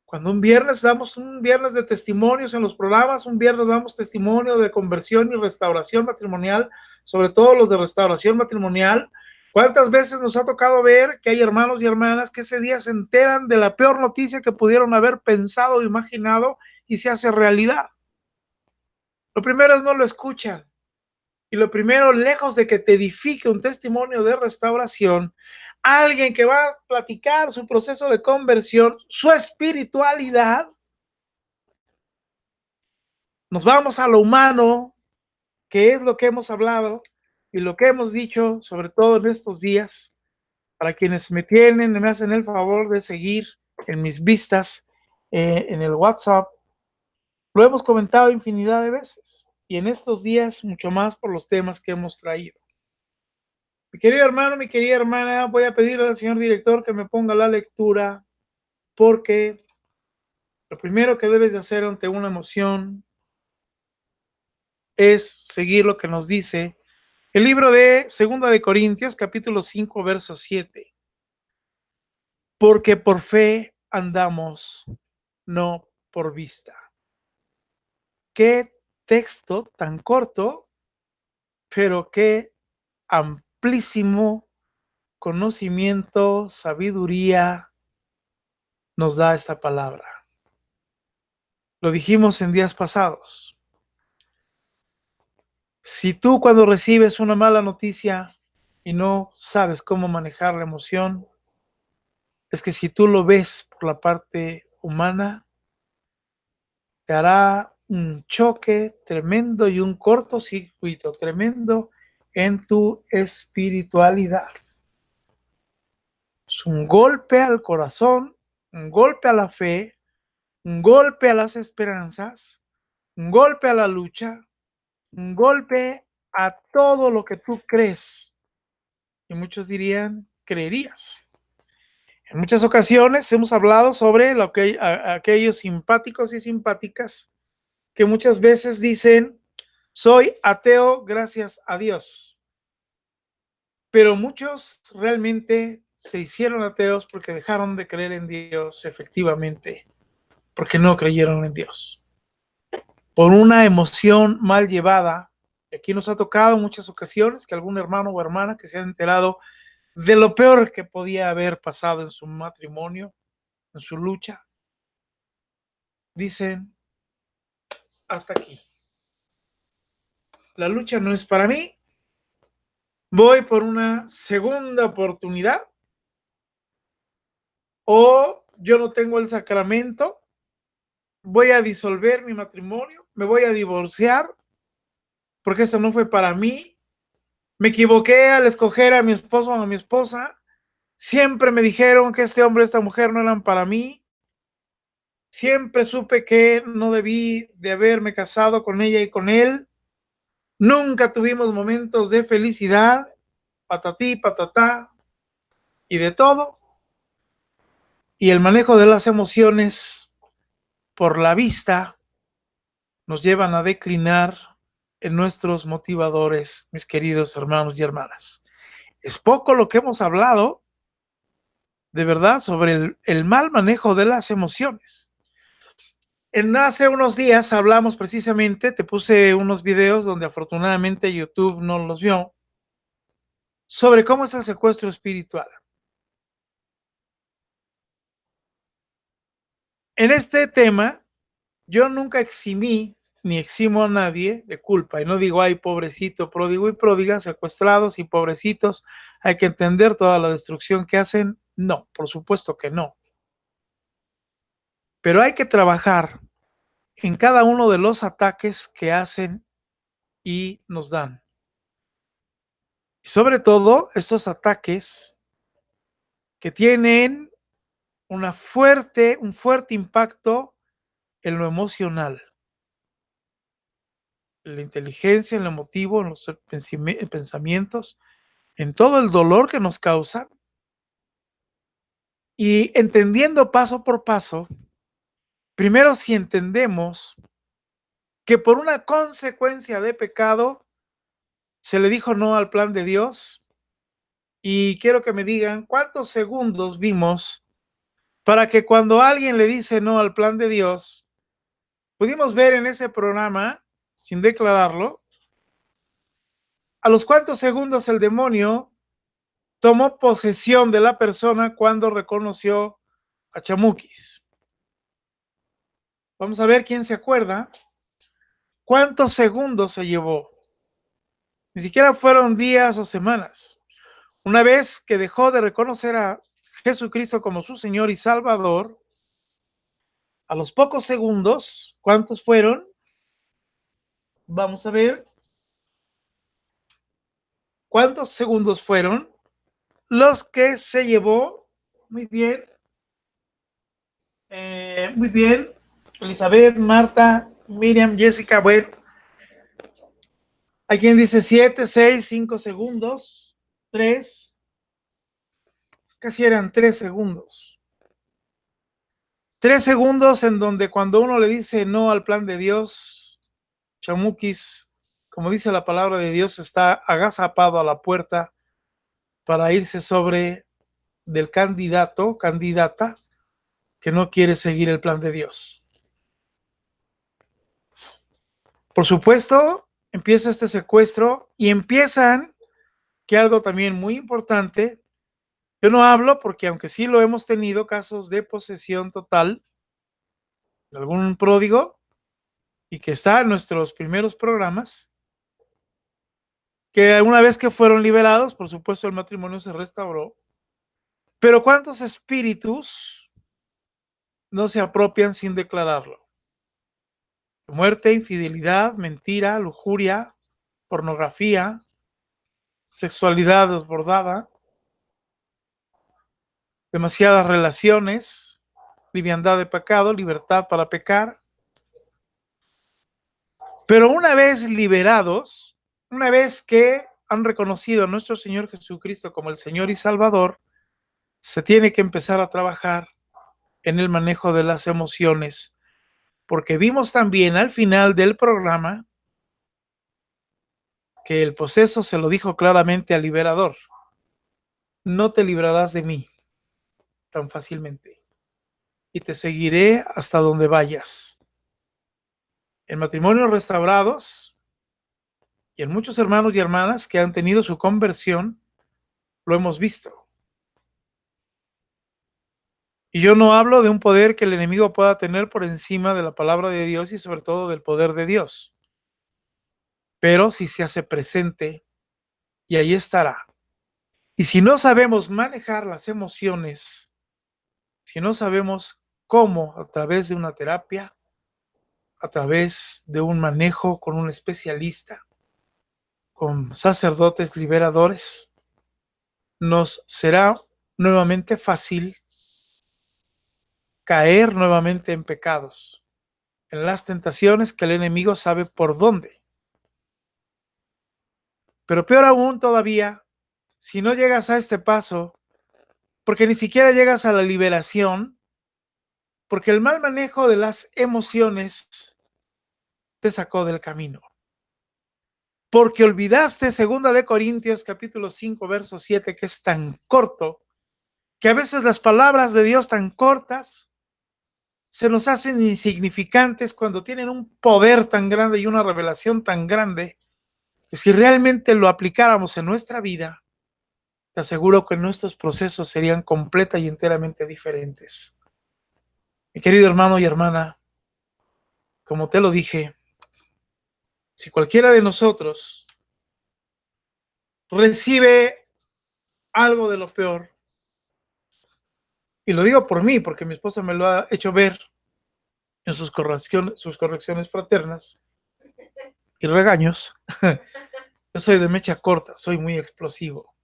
Cuando un viernes damos un viernes de testimonios en los programas, un viernes damos testimonio de conversión y restauración matrimonial, sobre todo los de restauración matrimonial, ¿cuántas veces nos ha tocado ver que hay hermanos y hermanas que ese día se enteran de la peor noticia que pudieron haber pensado o imaginado y se hace realidad? Lo primero es no lo escuchan. Y lo primero, lejos de que te edifique un testimonio de restauración, alguien que va a platicar su proceso de conversión, su espiritualidad, nos vamos a lo humano, que es lo que hemos hablado y lo que hemos dicho, sobre todo en estos días, para quienes me hacen el favor de seguir en mis vistas, en el WhatsApp. Lo hemos comentado infinidad de veces y en estos días mucho más por los temas que hemos traído. Mi querido hermano, mi querida hermana, voy a pedirle al señor director que me ponga la lectura, porque lo primero que debes de hacer ante una emoción es seguir lo que nos dice el libro de 2 de Corintios, capítulo 5, verso 7. Porque por fe andamos, no por vista. Qué texto tan corto, pero qué amplísimo conocimiento, sabiduría nos da esta palabra. Lo dijimos en días pasados. Si tú cuando recibes una mala noticia y no sabes cómo manejar la emoción, es que si tú lo ves por la parte humana, te hará un choque tremendo y un cortocircuito tremendo en tu espiritualidad. Es un golpe al corazón, un golpe a la fe, un golpe a las esperanzas, un golpe a la lucha, un golpe a todo lo que tú crees. Y muchos dirían, creerías. En muchas ocasiones hemos hablado sobre aquellos simpáticos y simpáticas que muchas veces dicen, soy ateo gracias a Dios. Pero muchos realmente se hicieron ateos porque dejaron de creer en Dios, efectivamente, porque no creyeron en Dios. Por una emoción mal llevada. Aquí nos ha tocado en muchas ocasiones que algún hermano o hermana que se ha enterado de lo peor que podía haber pasado en su matrimonio, en su lucha, dicen, hasta aquí. La lucha no es para mí. Voy por una segunda oportunidad. O yo no tengo el sacramento. Voy a disolver mi matrimonio. Me voy a divorciar. Porque eso no fue para mí. Me equivoqué al escoger a mi esposo o a mi esposa. Siempre me dijeron que este hombre y esta mujer no eran para mí. Siempre supe que no debí de haberme casado con ella y con él. Nunca tuvimos momentos de felicidad, patatí, patatá, y de todo. Y el manejo de las emociones por la vista nos llevan a declinar en nuestros motivadores, mis queridos hermanos y hermanas. Es poco lo que hemos hablado, de verdad, sobre el mal manejo de las emociones. Hace unos días hablamos precisamente, te puse unos videos donde afortunadamente YouTube no los vio, sobre cómo es el secuestro espiritual. En este tema, yo nunca eximí ni eximo a nadie de culpa, y no digo, ay, pobrecito, pródigo y pródiga, secuestrados y pobrecitos, hay que entender toda la destrucción que hacen. No, por supuesto que no. Pero hay que trabajar en cada uno de los ataques que hacen y nos dan. Y sobre todo, estos ataques que tienen un fuerte impacto en lo emocional, en la inteligencia, en lo emotivo, en los pensamientos, en todo el dolor que nos causa. Y entendiendo paso por paso Primero, si entendemos que por una consecuencia de pecado se le dijo no al plan de Dios, y quiero que me digan cuántos segundos vimos para que cuando alguien le dice no al plan de Dios, pudimos ver en ese programa, sin declararlo, a los cuántos segundos el demonio tomó posesión de la persona cuando reconoció a Chamuquis. Vamos a ver quién se acuerda. ¿Cuántos segundos se llevó? Ni siquiera fueron días o semanas. Una vez que dejó de reconocer a Jesucristo como su Señor y Salvador, a los pocos segundos, ¿cuántos fueron? Vamos a ver. ¿Cuántos segundos fueron los que se llevó? Muy bien. Muy bien. Elizabeth, Marta, Miriam, Jessica, bueno. Hay quien dice 7, 6, 5 segundos, 3, casi eran 3 segundos. 3 segundos en donde cuando uno le dice no al plan de Dios, Chamuquis, como dice la palabra de Dios, está agazapado a la puerta para irse sobre del candidato, candidata, que no quiere seguir el plan de Dios. Por supuesto, empieza este secuestro y empiezan, que algo también muy importante, yo no hablo porque aunque sí lo hemos tenido, casos de posesión total de algún pródigo y que está en nuestros primeros programas, que una vez que fueron liberados, por supuesto el matrimonio se restauró, pero ¿cuántos espíritus no se apropian sin declararlo? Muerte, infidelidad, mentira, lujuria, pornografía, sexualidad desbordada, demasiadas relaciones, liviandad de pecado, libertad para pecar. Pero una vez liberados, una vez que han reconocido a nuestro Señor Jesucristo como el Señor y Salvador, se tiene que empezar a trabajar en el manejo de las emociones, porque vimos también al final del programa que el poseso se lo dijo claramente al liberador: no te librarás de mí tan fácilmente y te seguiré hasta donde vayas. En matrimonios restaurados y en muchos hermanos y hermanas que han tenido su conversión, lo hemos visto. Y yo no hablo de un poder que el enemigo pueda tener por encima de la palabra de Dios y sobre todo del poder de Dios. Pero si se hace presente, y ahí estará. Y si no sabemos manejar las emociones, si no sabemos cómo a través de una terapia, a través de un manejo con un especialista, con sacerdotes liberadores, nos será nuevamente fácil caer nuevamente en pecados, en las tentaciones que el enemigo sabe por dónde. Pero peor aún todavía, si no llegas a este paso, porque ni siquiera llegas a la liberación, porque el mal manejo de las emociones te sacó del camino. Porque olvidaste 2 Corintios capítulo 5, verso 7, que es tan corto, que a veces las palabras de Dios tan cortas se nos hacen insignificantes cuando tienen un poder tan grande y una revelación tan grande, que si realmente lo aplicáramos en nuestra vida, te aseguro que nuestros procesos serían completa y enteramente diferentes. Mi querido hermano y hermana, como te lo dije, si cualquiera de nosotros recibe algo de lo peor, y lo digo por mí, porque mi esposa me lo ha hecho ver en sus correcciones fraternas y regaños, yo soy de mecha corta, soy muy explosivo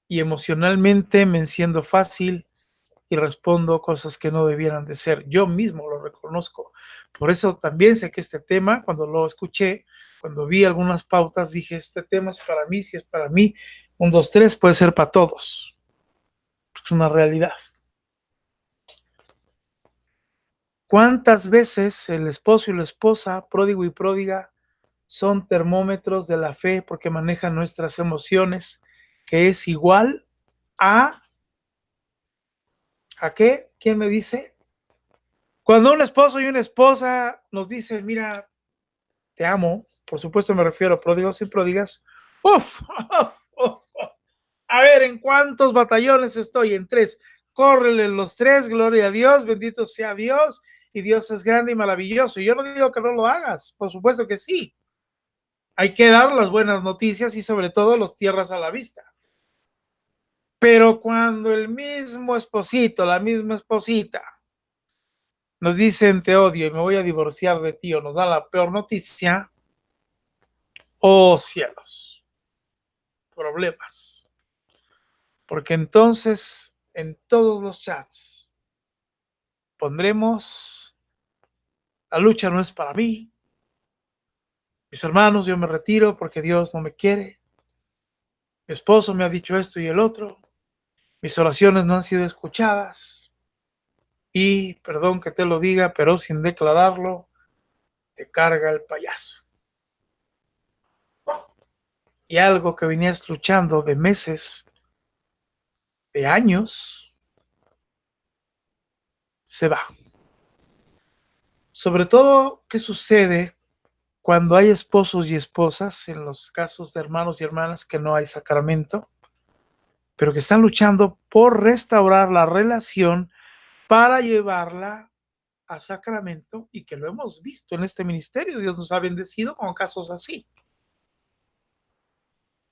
y emocionalmente me enciendo fácil y respondo cosas que no debieran de ser. Yo mismo lo reconozco. Por eso también sé que este tema, cuando lo escuché, cuando vi algunas pautas, dije, este tema es para mí, si es para mí, 1, 2, 3 puede ser para todos. Es una realidad. ¿Cuántas veces el esposo y la esposa, pródigo y pródiga, son termómetros de la fe porque manejan nuestras emociones, que es igual a qué? ¿Quién me dice? Cuando un esposo y una esposa nos dicen, mira, te amo, por supuesto me refiero a pródigos y pródigas, ¡uf! A ver, ¿en cuántos batallones estoy? En 3. Córrele los 3, gloria a Dios, bendito sea Dios, y Dios es grande y maravilloso. Y yo no digo que no lo hagas, por supuesto que sí. Hay que dar las buenas noticias y sobre todo los tierras a la vista. Pero cuando el mismo esposito, la misma esposita, nos dicen te odio y me voy a divorciar de ti, o nos da la peor noticia, oh cielos, problemas. Porque entonces en todos los chats pondremos, la lucha no es para mí, mis hermanos, yo me retiro porque Dios no me quiere, mi esposo me ha dicho esto y el otro, mis oraciones no han sido escuchadas, y perdón que te lo diga, pero sin declararlo, te carga el payaso. Y algo que venías luchando de meses, de años, se va. Sobre todo, ¿qué sucede cuando hay esposos y esposas, en los casos de hermanos y hermanas que no hay sacramento, pero que están luchando por restaurar la relación para llevarla a sacramento, y que lo hemos visto en este ministerio? Dios nos ha bendecido con casos así.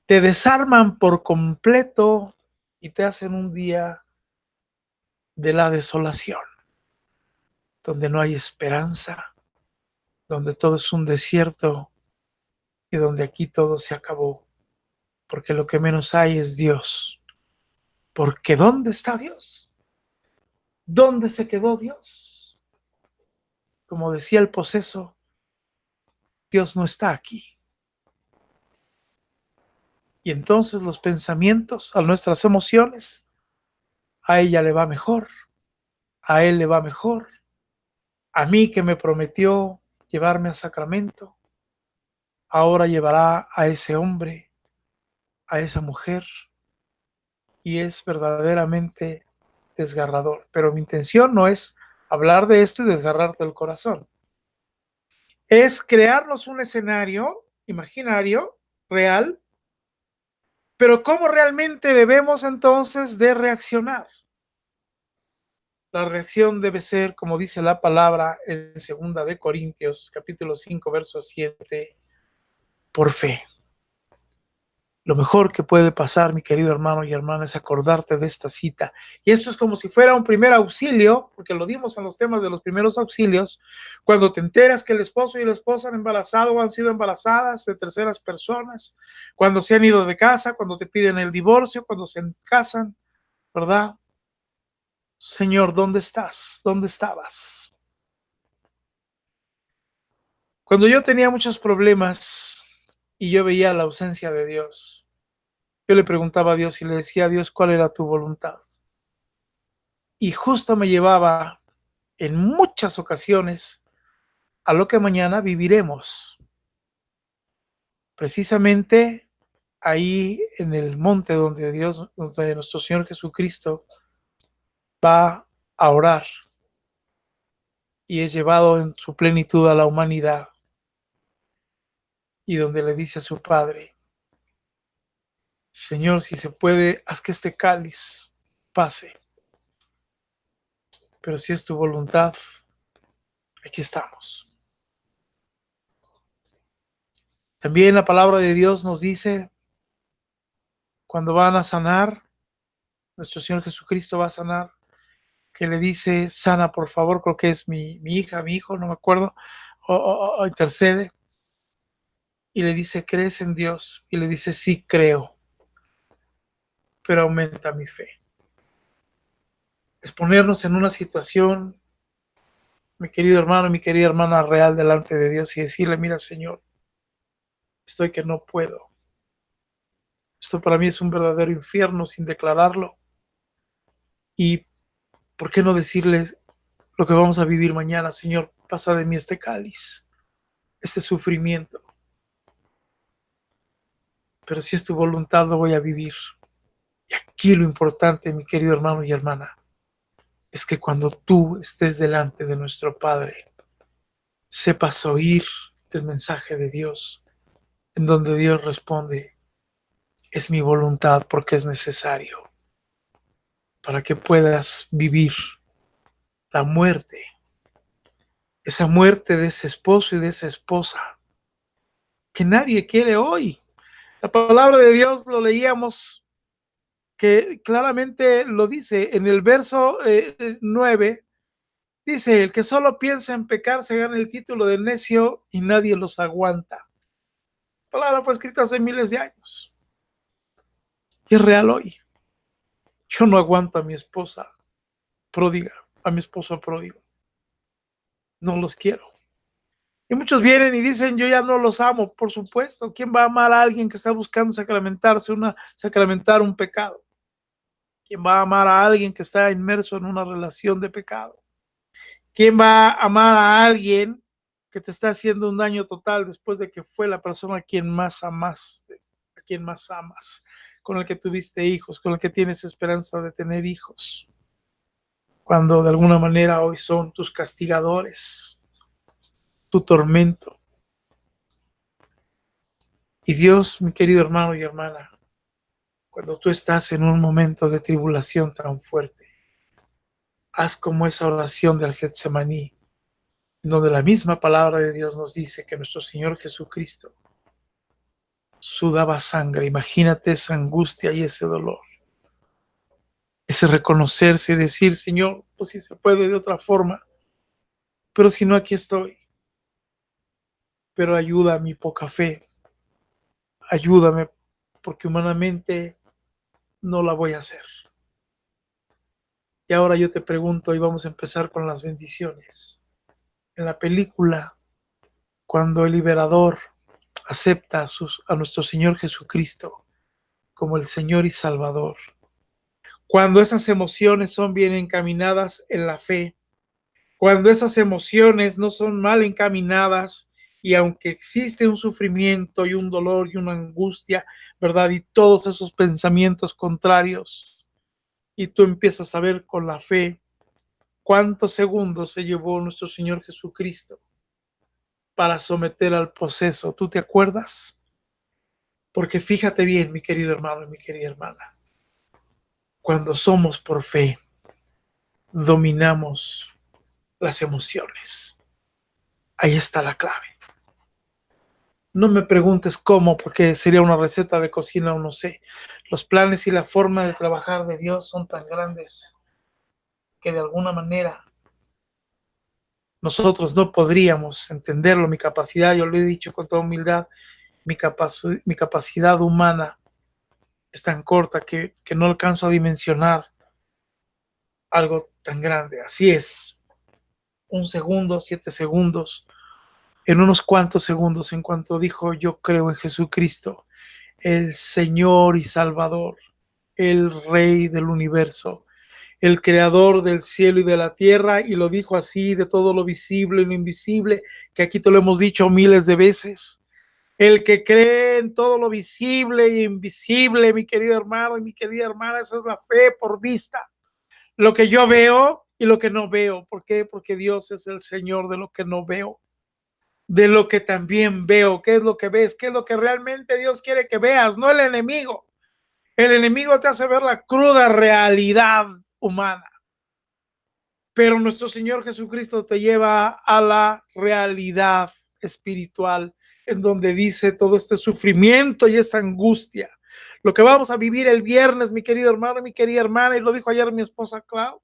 Te desarman por completo y te hacen un día de la desolación, donde no hay esperanza, donde todo es un desierto y donde aquí todo se acabó, porque lo que menos hay es Dios. Porque ¿dónde está Dios? ¿Dónde se quedó Dios? Como decía el poseso, Dios no está aquí. Y entonces los pensamientos, a nuestras emociones, a ella le va mejor, a él le va mejor, a mí que me prometió llevarme a sacramento, ahora llevará a ese hombre, a esa mujer, y es verdaderamente desgarrador. Pero mi intención no es hablar de esto y desgarrarte el corazón. Es crearnos un escenario imaginario, real, pero ¿cómo realmente debemos entonces de reaccionar? La reacción debe ser, como dice la palabra en 2 de Corintios, capítulo 5, verso 7, por fe. Lo mejor que puede pasar, mi querido hermano y hermana, es acordarte de esta cita. Y esto es como si fuera un primer auxilio, porque lo dimos en los temas de los primeros auxilios, cuando te enteras que el esposo y la esposa han embarazado o han sido embarazadas de terceras personas, cuando se han ido de casa, cuando te piden el divorcio, cuando se casan, ¿verdad? Señor, ¿dónde estás? ¿Dónde estabas? Cuando yo tenía muchos problemas y yo veía la ausencia de Dios, yo le preguntaba a Dios y le decía a Dios, ¿cuál era tu voluntad? Y justo me llevaba en muchas ocasiones a lo que mañana viviremos. Precisamente ahí en el monte donde donde nuestro Señor Jesucristo va a orar y es llevado en su plenitud a la humanidad, y donde le dice a su Padre, Señor, si se puede, haz que este cáliz pase, pero si es tu voluntad, aquí estamos. También la palabra de Dios nos dice, cuando van a sanar, nuestro Señor Jesucristo va a sanar, que le dice, sana por favor, creo que es mi hija, mi hijo, no me acuerdo, o intercede, y le dice, ¿crees en Dios? Y le dice, sí, creo, pero aumenta mi fe. Es ponernos en una situación, mi querido hermano, mi querida hermana, real delante de Dios y decirle, mira, Señor, estoy que no puedo. Esto para mí es un verdadero infierno sin declararlo. Y ¿por qué no decirles lo que vamos a vivir mañana. Señor, pasa de mí este cáliz, este sufrimiento. Pero si es tu voluntad, lo voy a vivir. Y aquí lo importante, mi querido hermano y hermana, es que cuando tú estés delante de nuestro Padre, sepas oír el mensaje de Dios, en donde Dios responde: es mi voluntad porque es necesario para que puedas vivir la muerte, esa muerte de ese esposo y de esa esposa que nadie quiere hoy. La palabra de Dios lo leíamos, que claramente lo dice en el verso 9, dice: el que solo piensa en pecar se gana el título de necio y nadie los aguanta. La palabra fue escrita hace miles de años y es real hoy. Yo no aguanto a mi esposa pródiga, a mi esposo pródigo. No los quiero. Y muchos vienen y dicen: yo ya no los amo. Por supuesto, ¿quién va a amar a alguien que está buscando sacramentar un pecado? ¿Quién va a amar a alguien que está inmerso en una relación de pecado? ¿Quién va a amar a alguien que te está haciendo un daño total después de que fue la persona a quien más amaste, a quien más amas, con el que tuviste hijos, con el que tienes esperanza de tener hijos, cuando de alguna manera hoy son tus castigadores, tu tormento? Y Dios, mi querido hermano y hermana, cuando tú estás en un momento de tribulación tan fuerte, haz como esa oración del Getsemaní, donde la misma palabra de Dios nos dice que nuestro Señor Jesucristo sudaba sangre. Imagínate esa angustia y ese dolor, ese reconocerse y decir: Señor, pues si se puede de otra forma, pero si no, aquí estoy. Pero ayuda a mi poca fe, ayúdame, porque humanamente no la voy a hacer. Y ahora yo te pregunto, y vamos a empezar con las bendiciones. En la película, cuando el liberador acepta a nuestro Señor Jesucristo como el Señor y Salvador, cuando esas emociones son bien encaminadas en la fe, cuando esas emociones no son mal encaminadas, y aunque existe un sufrimiento y un dolor y una angustia, ¿verdad? Y todos esos pensamientos contrarios, y tú empiezas a ver con la fe cuántos segundos se llevó nuestro Señor Jesucristo para someter al proceso. ¿Tú te acuerdas? Porque fíjate bien, mi querido hermano y mi querida hermana, cuando somos por fe, dominamos las emociones. Ahí está la clave. No me preguntes cómo, porque sería una receta de cocina o no sé. Los planes y la forma de trabajar de Dios son tan grandes que de alguna manera nosotros no podríamos entenderlo. Mi capacidad, yo lo he dicho con toda humildad, mi capacidad humana es tan corta que no alcanzo a dimensionar algo tan grande. Así es, 1 segundo, 7 segundos, en unos cuantos segundos, en cuanto dijo: yo creo en Jesucristo, el Señor y Salvador, el Rey del universo, el creador del cielo y de la tierra, y lo dijo así, de todo lo visible y lo invisible, que aquí te lo hemos dicho miles de veces. El que cree en todo lo visible e invisible, mi querido hermano y mi querida hermana, esa es la fe por vista. Lo que yo veo y lo que no veo. ¿Por qué? Porque Dios es el Señor de lo que no veo, de lo que también veo. ¿Qué es lo que ves? ¿Qué es lo que realmente Dios quiere que veas? No el enemigo. El enemigo te hace ver la cruda realidad humana. Pero nuestro Señor Jesucristo te lleva a la realidad espiritual, en donde dice todo este sufrimiento y esta angustia. Lo que vamos a vivir el viernes, mi querido hermano y mi querida hermana, y lo dijo ayer mi esposa Clau: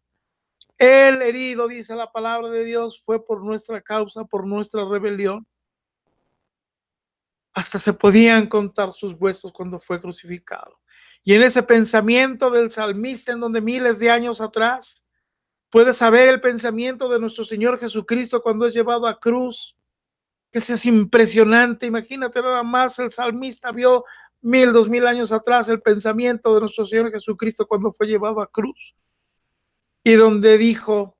el herido, dice la palabra de Dios, fue por nuestra causa, por nuestra rebelión. Hasta se podían contar sus huesos cuando fue crucificado. Y en ese pensamiento del salmista, en donde miles de años atrás, puedes saber el pensamiento de nuestro Señor Jesucristo cuando es llevado a cruz. Eso es impresionante. Imagínate nada más, el salmista vio 1000, 2000 años atrás el pensamiento de nuestro Señor Jesucristo cuando fue llevado a cruz. Y donde dijo: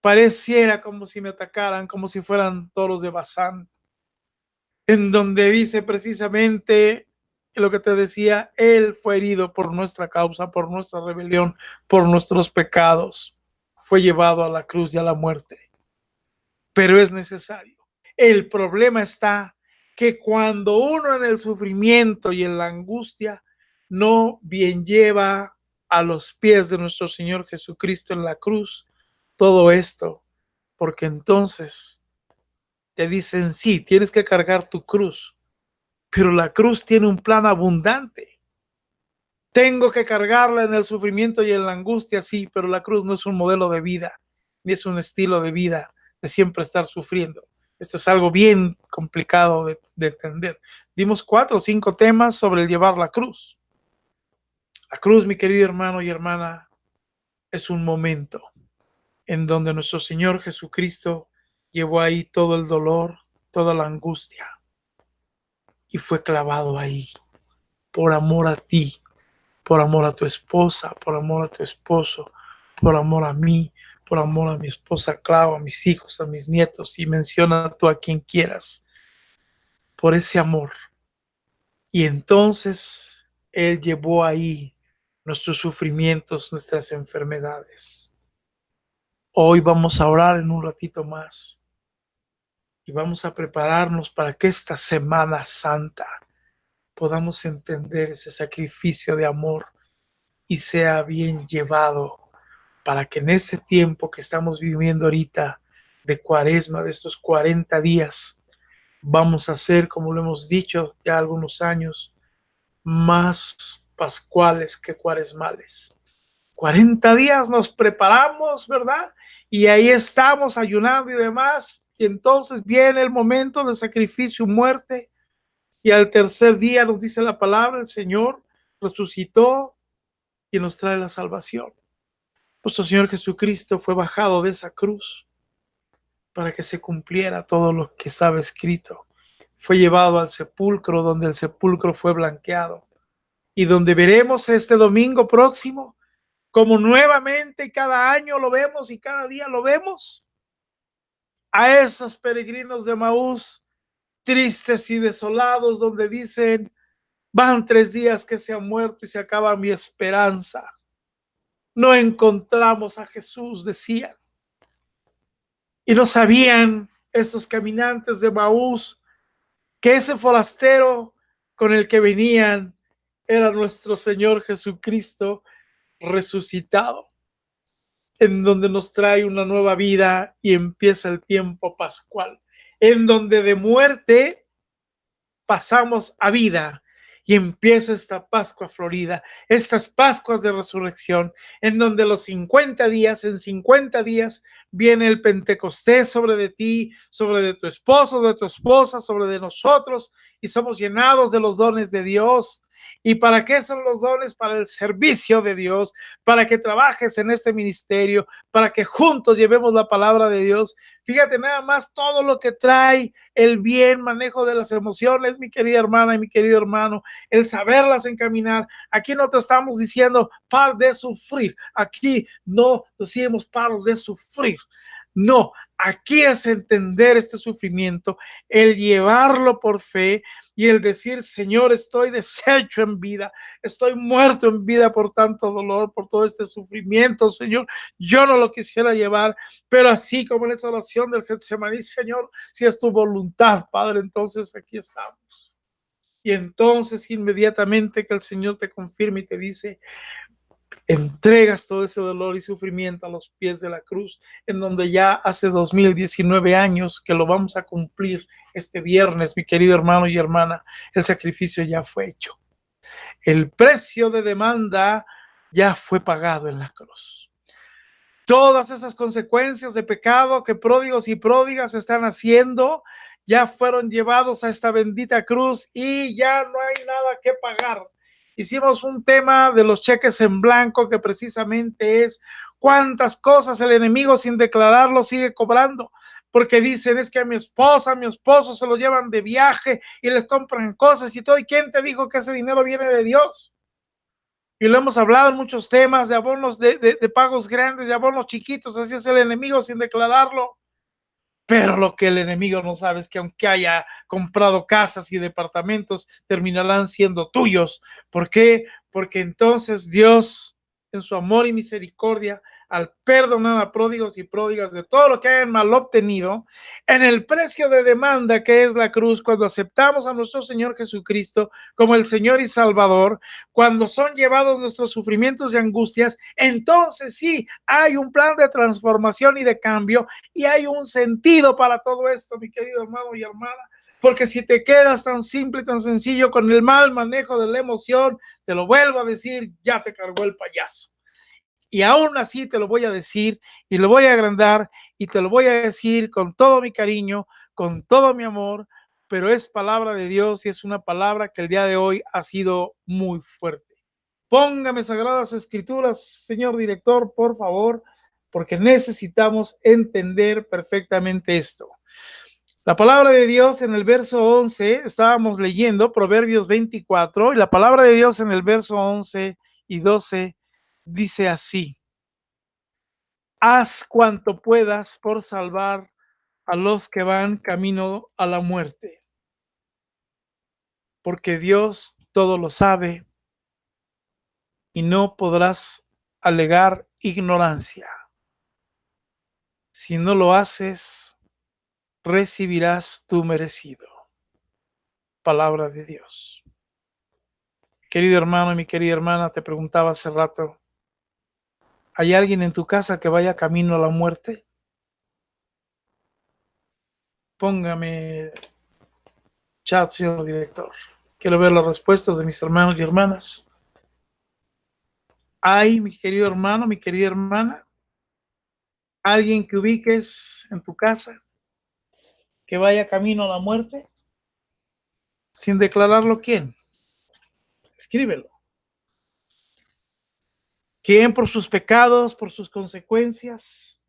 pareciera como si me atacaran, como si fueran toros de Bazán, en donde dice precisamente lo que te decía, Él fue herido por nuestra causa, por nuestra rebelión, por nuestros pecados, fue llevado a la cruz y a la muerte, pero es necesario. El problema está que cuando uno en el sufrimiento y en la angustia no bien lleva a los pies de nuestro Señor Jesucristo en la cruz, todo esto, porque entonces te dicen, sí, tienes que cargar tu cruz, pero la cruz tiene un plan abundante. Tengo que cargarla en el sufrimiento y en la angustia, sí, pero la cruz no es un modelo de vida, ni es un estilo de vida de siempre estar sufriendo. Esto es algo bien complicado de entender. Dimos 4 o 5 temas sobre el llevar la cruz. La cruz, mi querido hermano y hermana, es un momento en donde nuestro Señor Jesucristo llevó ahí todo el dolor, toda la angustia, y fue clavado ahí por amor a ti, por amor a tu esposa, por amor a tu esposo, por amor a mí, por amor a mi esposa Clau, a mis hijos, a mis nietos, y menciona tú a quien quieras, por ese amor. Y entonces Él llevó ahí nuestros sufrimientos, nuestras enfermedades. Hoy vamos a orar en un ratito más y vamos a prepararnos para que esta Semana Santa podamos entender ese sacrificio de amor y sea bien llevado, para que en ese tiempo que estamos viviendo ahorita de Cuaresma, de estos 40 días, vamos a ser, como lo hemos dicho ya algunos años, más pascuales que cuaresmales. 40 días nos preparamos, ¿verdad? Y ahí estamos ayunando y demás, y entonces viene el momento de sacrificio y muerte, y al tercer día nos dice la palabra, el Señor resucitó y nos trae la salvación. Nuestro Señor Jesucristo fue bajado de esa cruz para que se cumpliera todo lo que estaba escrito. Fue llevado al sepulcro, donde el sepulcro fue blanqueado, y donde veremos este domingo próximo, como nuevamente cada año lo vemos y cada día lo vemos, a esos peregrinos de Maús, tristes y desolados, donde dicen, van 3 días que se ha muerto y se acaba mi esperanza. No encontramos a Jesús, decían. Y no sabían esos caminantes de Maús que ese forastero con el que venían era nuestro Señor Jesucristo resucitado, en donde nos trae una nueva vida y empieza el tiempo pascual, en donde de muerte pasamos a vida y empieza esta Pascua florida, estas Pascuas de resurrección, en donde los 50 días, en 50 días viene el Pentecostés sobre de ti, sobre de tu esposo, de tu esposa, sobre de nosotros, y somos llenados de los dones de Dios. ¿Y para qué son los dones? Para el servicio de Dios, para que trabajes en este ministerio, para que juntos llevemos la palabra de Dios. Fíjate nada más todo lo que trae el bien manejo de las emociones, mi querida hermana y mi querido hermano, el saberlas encaminar. Aquí no te estamos diciendo par de sufrir, aquí no decimos par de sufrir. No, aquí es entender este sufrimiento, el llevarlo por fe y el decir, Señor, estoy deshecho en vida, estoy muerto en vida por tanto dolor, por todo este sufrimiento, Señor. Yo no lo quisiera llevar, pero así como en esa oración del Getsemaní, Señor, si es tu voluntad, Padre, entonces aquí estamos. Y entonces inmediatamente que el Señor te confirme y te dice, entregas todo ese dolor y sufrimiento a los pies de la cruz, en donde ya hace 2019 años que lo vamos a cumplir este viernes, mi querido hermano y hermana, el sacrificio ya fue hecho. El precio de demanda ya fue pagado en la cruz. Todas esas consecuencias de pecado que pródigos y pródigas están haciendo, ya fueron llevados a esta bendita cruz y ya no hay nada que pagar. Hicimos un tema de los cheques en blanco que precisamente es cuántas cosas el enemigo sin declararlo sigue cobrando, porque dicen es que a mi esposa, a mi esposo se lo llevan de viaje y les compran cosas y todo. ¿Y quién te dijo que ese dinero viene de Dios? y lo hemos hablado en muchos temas, de abonos de pagos grandes, de abonos chiquitos, así es el enemigo sin declararlo. Pero lo que el enemigo no sabe es que aunque haya comprado casas y departamentos, terminarán siendo tuyos. ¿Por qué? Porque entonces Dios, en su amor y misericordia, al perdonar a pródigos y pródigas de todo lo que hayan mal obtenido, en el precio de demanda que es la cruz, cuando aceptamos a nuestro Señor Jesucristo como el Señor y Salvador, cuando son llevados nuestros sufrimientos y angustias, entonces sí hay un plan de transformación y de cambio, y hay un sentido para todo esto, mi querido hermano y hermana. Porque si te quedas tan simple, tan sencillo con el mal manejo de la emoción, te lo vuelvo a decir, ya te cargó el payaso. Y aún así te lo voy a decir y lo voy a agrandar y te lo voy a decir con todo mi cariño, con todo mi amor, pero es palabra de Dios y es una palabra que el día de hoy ha sido muy fuerte. Póngame Sagradas Escrituras, señor director, por favor, porque necesitamos entender perfectamente esto. La palabra de Dios en el verso 11, estábamos leyendo Proverbios 24, y la palabra de Dios en el verso 11 y 12 dice así: haz cuanto puedas por salvar a los que van camino a la muerte, porque Dios todo lo sabe y no podrás alegar ignorancia. Si no lo haces, recibirás tu merecido. Palabra de Dios. Querido hermano y mi querida hermana, te preguntaba hace rato, ¿hay alguien en tu casa que vaya camino a la muerte? Póngame chat, señor director. Quiero ver las respuestas de mis hermanos y hermanas. ¿Hay, mi querido hermano, mi querida hermana, alguien que ubiques en tu casa que vaya camino a la muerte? Sin declararlo, ¿quién? Escríbelo. ¿Quién por sus pecados, por sus consecuencias,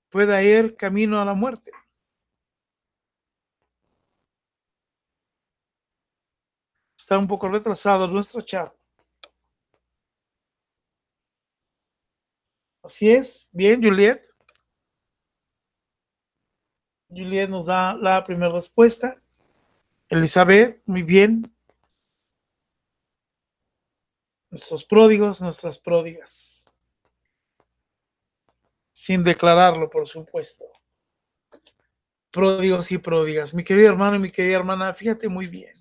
pueda ir camino a la muerte? Está un poco retrasado nuestro chat. Así es. Bien, Juliet. Juliet nos da la primera respuesta. Elizabeth, muy bien. Nuestros pródigos, nuestras pródigas. Sin declararlo, por supuesto. Pródigos y pródigas. Mi querido hermano y mi querida hermana, fíjate muy bien.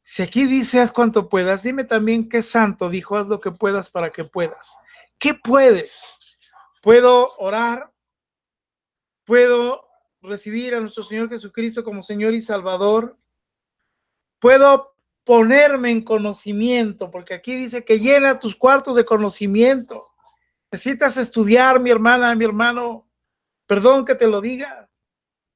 Si aquí dice haz cuanto puedas, dime también qué santo dijo haz lo que puedas para que puedas. ¿Qué puedes? ¿Puedo orar? ¿Puedo recibir a nuestro Señor Jesucristo como Señor y Salvador? ¿Puedo ponerme en conocimiento? Porque aquí dice que llena tus cuartos de conocimiento. Necesitas estudiar, mi hermana, mi hermano. Perdón que te lo diga.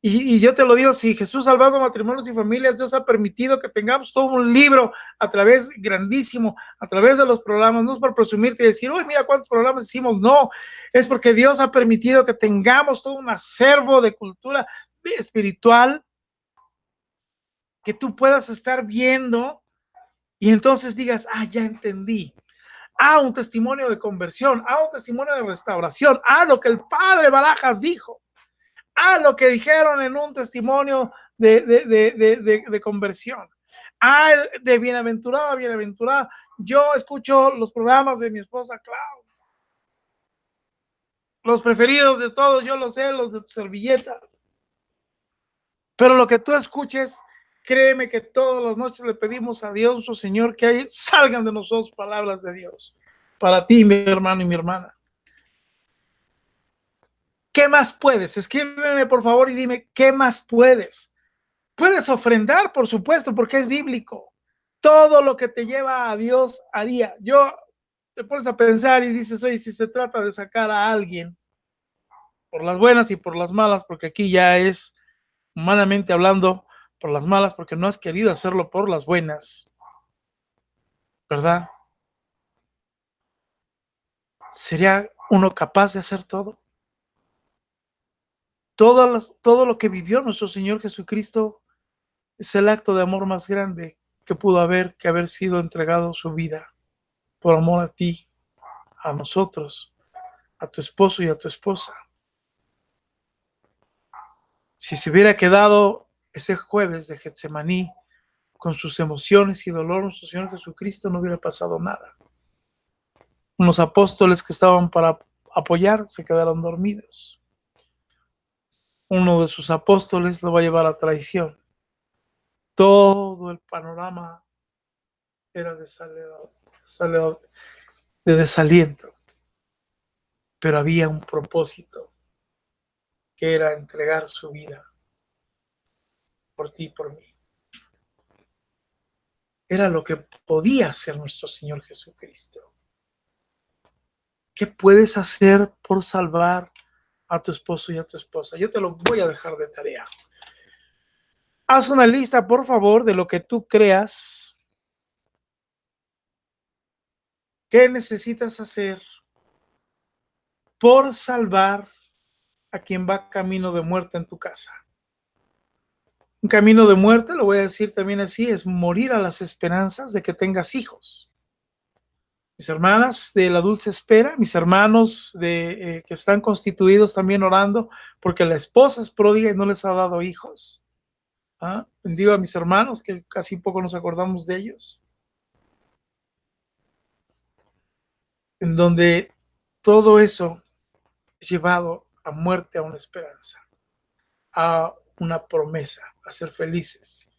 Y yo te lo digo, si Jesús salvando matrimonios y familias, Dios ha permitido que tengamos todo un libro a través grandísimo, a través de los programas, no es por presumirte y decir, uy, mira cuántos programas hicimos, no, es porque Dios ha permitido que tengamos todo un acervo de cultura espiritual que tú puedas estar viendo y entonces digas, ya entendí. Un testimonio de conversión, un testimonio de restauración, lo que el padre Barajas dijo. Lo que dijeron en un testimonio de conversión. De bienaventurada, bienaventurada. Yo escucho los programas de mi esposa Clau. Los preferidos de todos, yo los sé, los de tu servilleta. Pero lo que tú escuches, créeme que todas las noches le pedimos a Dios, nuestro Señor, que ahí salgan de nosotros palabras de Dios. Para ti, mi hermano y mi hermana. ¿Qué más puedes? Escríbeme, por favor, y dime, ¿qué más puedes? Puedes ofrendar, por supuesto, porque es bíblico. Todo lo que te lleva a Dios haría. Yo te pones a pensar y dices, oye, si se trata de sacar a alguien por las buenas y por las malas, porque aquí ya es humanamente hablando por las malas, porque no has querido hacerlo por las buenas, ¿verdad? ¿Sería uno capaz de hacer todo? Todo lo que vivió nuestro Señor Jesucristo es el acto de amor más grande que pudo haber sido entregado su vida por amor a ti, a nosotros, a tu esposo y a tu esposa. Si se hubiera quedado ese jueves de Getsemaní con sus emociones y dolor, nuestro Señor Jesucristo no hubiera pasado nada. Unos apóstoles que estaban para apoyar se quedaron dormidos. Uno de sus apóstoles lo va a llevar a traición. Todo el panorama era de desaliento, pero había un propósito, que era entregar su vida por ti y por mí. Era lo que podía hacer nuestro Señor Jesucristo. ¿Qué puedes hacer por salvar a tu esposo y a tu esposa? Yo te lo voy a dejar de tarea. Haz una lista, por favor, de lo que tú creas que necesitas hacer por salvar a quien va camino de muerte en tu casa. Un camino de muerte, lo voy a decir también así, es morir a las esperanzas de que tengas hijos. Mis hermanas de la dulce espera, mis hermanos que están constituidos también orando porque la esposa es pródiga y no les ha dado hijos. Bendigo a mis hermanos que casi poco nos acordamos de ellos. En donde todo eso es llevado a muerte, a una esperanza, a una promesa, a ser felices.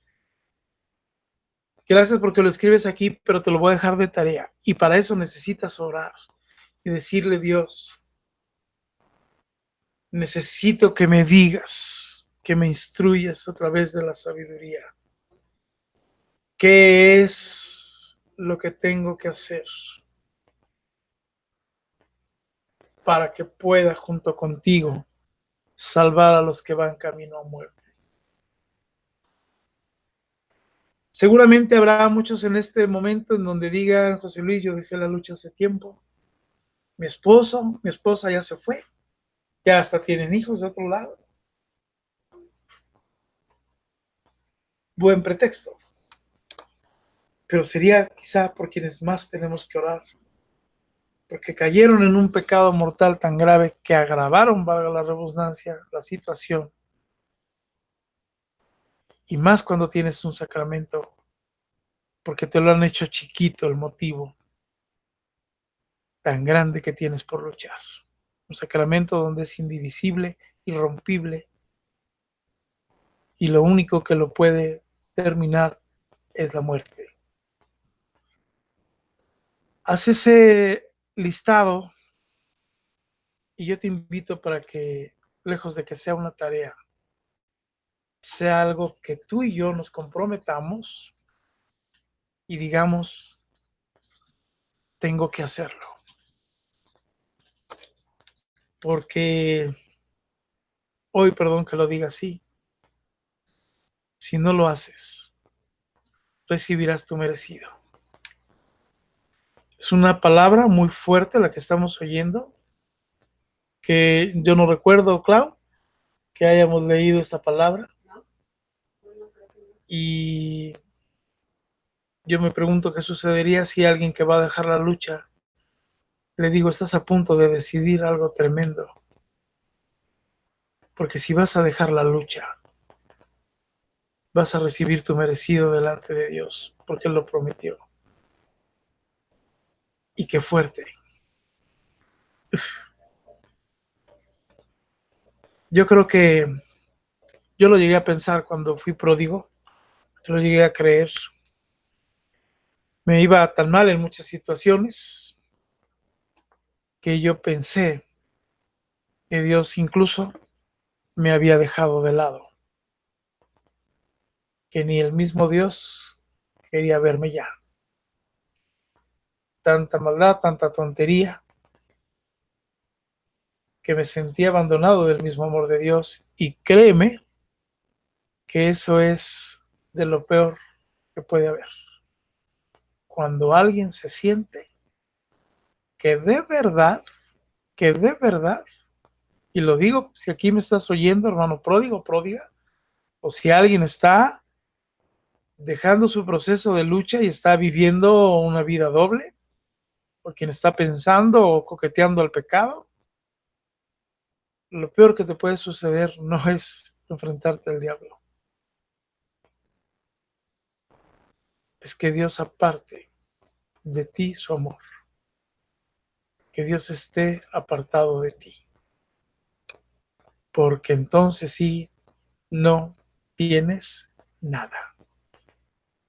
Gracias porque lo escribes aquí, pero te lo voy a dejar de tarea. Y para eso necesitas orar y decirle: Dios, necesito que me digas, que me instruyas a través de la sabiduría. ¿Qué es lo que tengo que hacer para que pueda, junto contigo, salvar a los que van camino a muerte? Seguramente habrá muchos en este momento en donde digan: José Luis, yo dejé la lucha hace tiempo. Mi esposa ya se fue. Ya hasta tienen hijos de otro lado. Buen pretexto. Pero sería quizá por quienes más tenemos que orar. Porque cayeron en un pecado mortal tan grave que agravaron, valga la redundancia, la situación. Y más cuando tienes un sacramento, porque te lo han hecho chiquito el motivo tan grande que tienes por luchar. Un sacramento donde es indivisible, irrompible, y lo único que lo puede terminar es la muerte. Haz ese listado y yo te invito para que, lejos de que sea una tarea, sea algo que tú y yo nos comprometamos y digamos: tengo que hacerlo. Porque hoy, perdón que lo diga así, si no lo haces, recibirás tu merecido. Es una palabra muy fuerte la que estamos oyendo, que yo no recuerdo, Clau, que hayamos leído esta palabra. Y yo me pregunto qué sucedería si alguien que va a dejar la lucha le digo: estás a punto de decidir algo tremendo. Porque si vas a dejar la lucha, vas a recibir tu merecido delante de Dios, porque Él lo prometió. Y qué fuerte. Yo creo que yo lo llegué a pensar cuando fui pródigo, lo llegué a creer. Me iba tan mal en muchas situaciones que yo pensé que Dios incluso me había dejado de lado, que ni el mismo Dios quería verme ya. Tanta maldad, tanta tontería, que me sentí abandonado del mismo amor de Dios. Y créeme que eso es de lo peor que puede haber. Cuando alguien se siente que de verdad, y lo digo, si aquí me estás oyendo, hermano pródigo, pródiga, o si alguien está dejando su proceso de lucha y está viviendo una vida doble, o quien está pensando o coqueteando al pecado, lo peor que te puede suceder no es enfrentarte al diablo, es que Dios aparte de ti su amor, que Dios esté apartado de ti, porque entonces sí no tienes nada.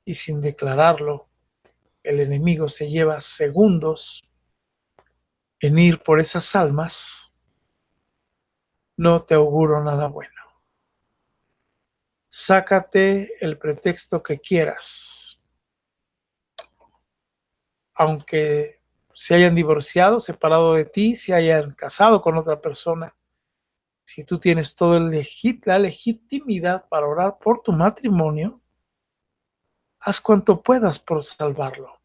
Y sin declararlo, el enemigo se lleva segundos en ir por esas almas. No te auguro nada bueno. Sácate el pretexto que quieras, aunque se hayan divorciado, separado de ti, se hayan casado con otra persona. Si tú tienes toda la legitimidad para orar por tu matrimonio, haz cuanto puedas por salvarlo,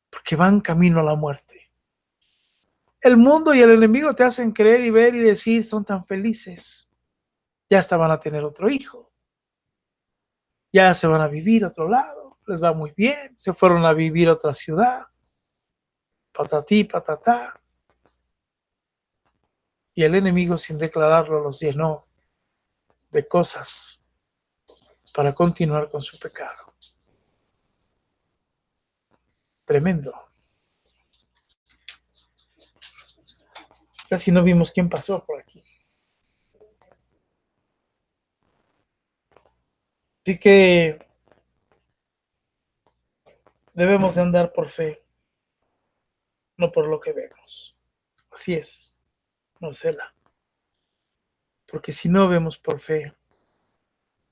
porque van camino a la muerte. El mundo y el enemigo te hacen creer y ver y decir, son tan felices, ya hasta van a tener otro hijo, ya se van a vivir a otro lado, les va muy bien, se fueron a vivir a otra ciudad, patatí, patatá. Y el enemigo, sin declararlo, los llenó de cosas para continuar con su pecado. Tremendo. Casi no vimos quién pasó por aquí. Así que debemos de andar por fe, no por lo que vemos. Así es, Marcela. Porque si no vemos por fe,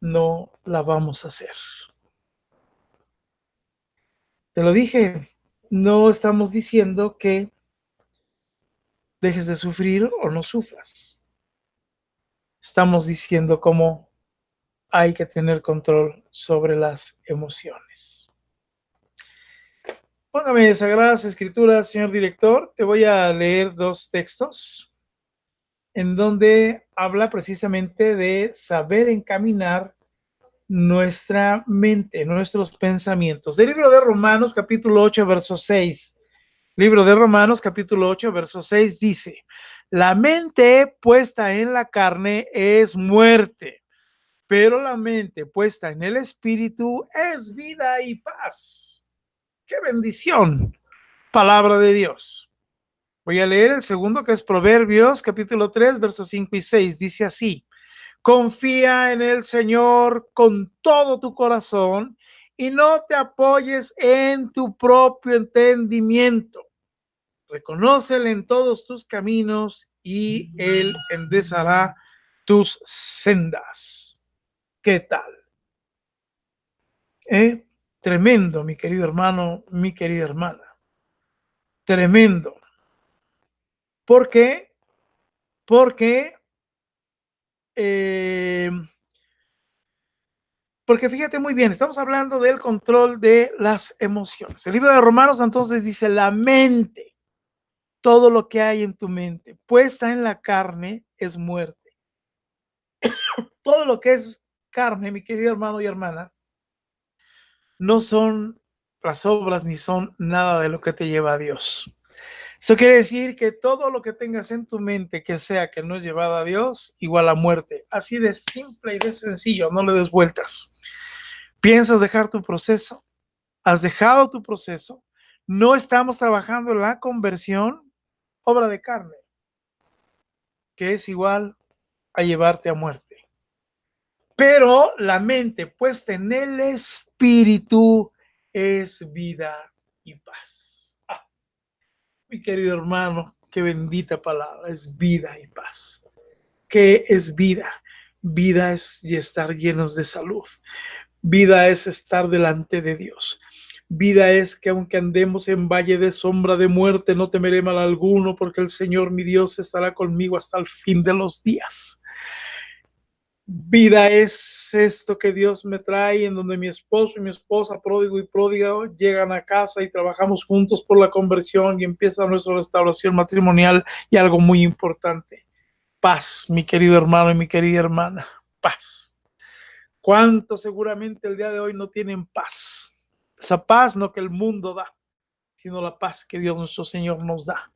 no la vamos a hacer. Te lo dije, no estamos diciendo que dejes de sufrir o no sufras. Estamos diciendo cómo hay que tener control sobre las emociones. Póngame Sagradas Escrituras, señor director. Te voy a leer 2 textos en donde habla precisamente de saber encaminar nuestra mente, nuestros pensamientos. Del libro de Romanos, capítulo 8, verso 6. Libro de Romanos, capítulo 8, verso 6 dice: la mente puesta en la carne es muerte, pero la mente puesta en el espíritu es vida y paz. ¡Qué bendición! Palabra de Dios. Voy a leer el segundo, que es Proverbios, capítulo 3, versos 5 y 6. Dice así: confía en el Señor con todo tu corazón y no te apoyes en tu propio entendimiento. Reconócele en todos tus caminos y Él enderezará tus sendas. ¿Qué tal? Tremendo, mi querido hermano, mi querida hermana. Tremendo. ¿Por qué? Porque fíjate muy bien, estamos hablando del control de las emociones. El libro de Romanos entonces dice: la mente, todo lo que hay en tu mente, puesta en la carne, es muerte. Todo lo que es carne, mi querido hermano y hermana, no son las obras ni son nada de lo que te lleva a Dios. Eso quiere decir que todo lo que tengas en tu mente que sea que no es llevado a Dios, igual a muerte. Así de simple y de sencillo, no le des vueltas. ¿Piensas dejar tu proceso? ¿Has dejado tu proceso? No estamos trabajando en la conversión, obra de carne, que es igual a llevarte a muerte. Pero la mente puesta en el espíritu es vida y paz. Mi querido hermano, qué bendita palabra, es vida y paz. ¿Qué es vida? Vida es estar llenos de salud. Vida es estar delante de Dios. Vida es que aunque andemos en valle de sombra de muerte, no temeré mal alguno, porque el Señor mi Dios estará conmigo hasta el fin de los días. Vida es esto que Dios me trae, en donde mi esposo y mi esposa, pródigo y pródiga, llegan a casa y trabajamos juntos por la conversión y empieza nuestra restauración matrimonial. Y algo muy importante: paz, mi querido hermano y mi querida hermana, paz. ¿Cuántos seguramente el día de hoy no tienen paz? Esa paz no que el mundo da, sino la paz que Dios nuestro Señor nos da.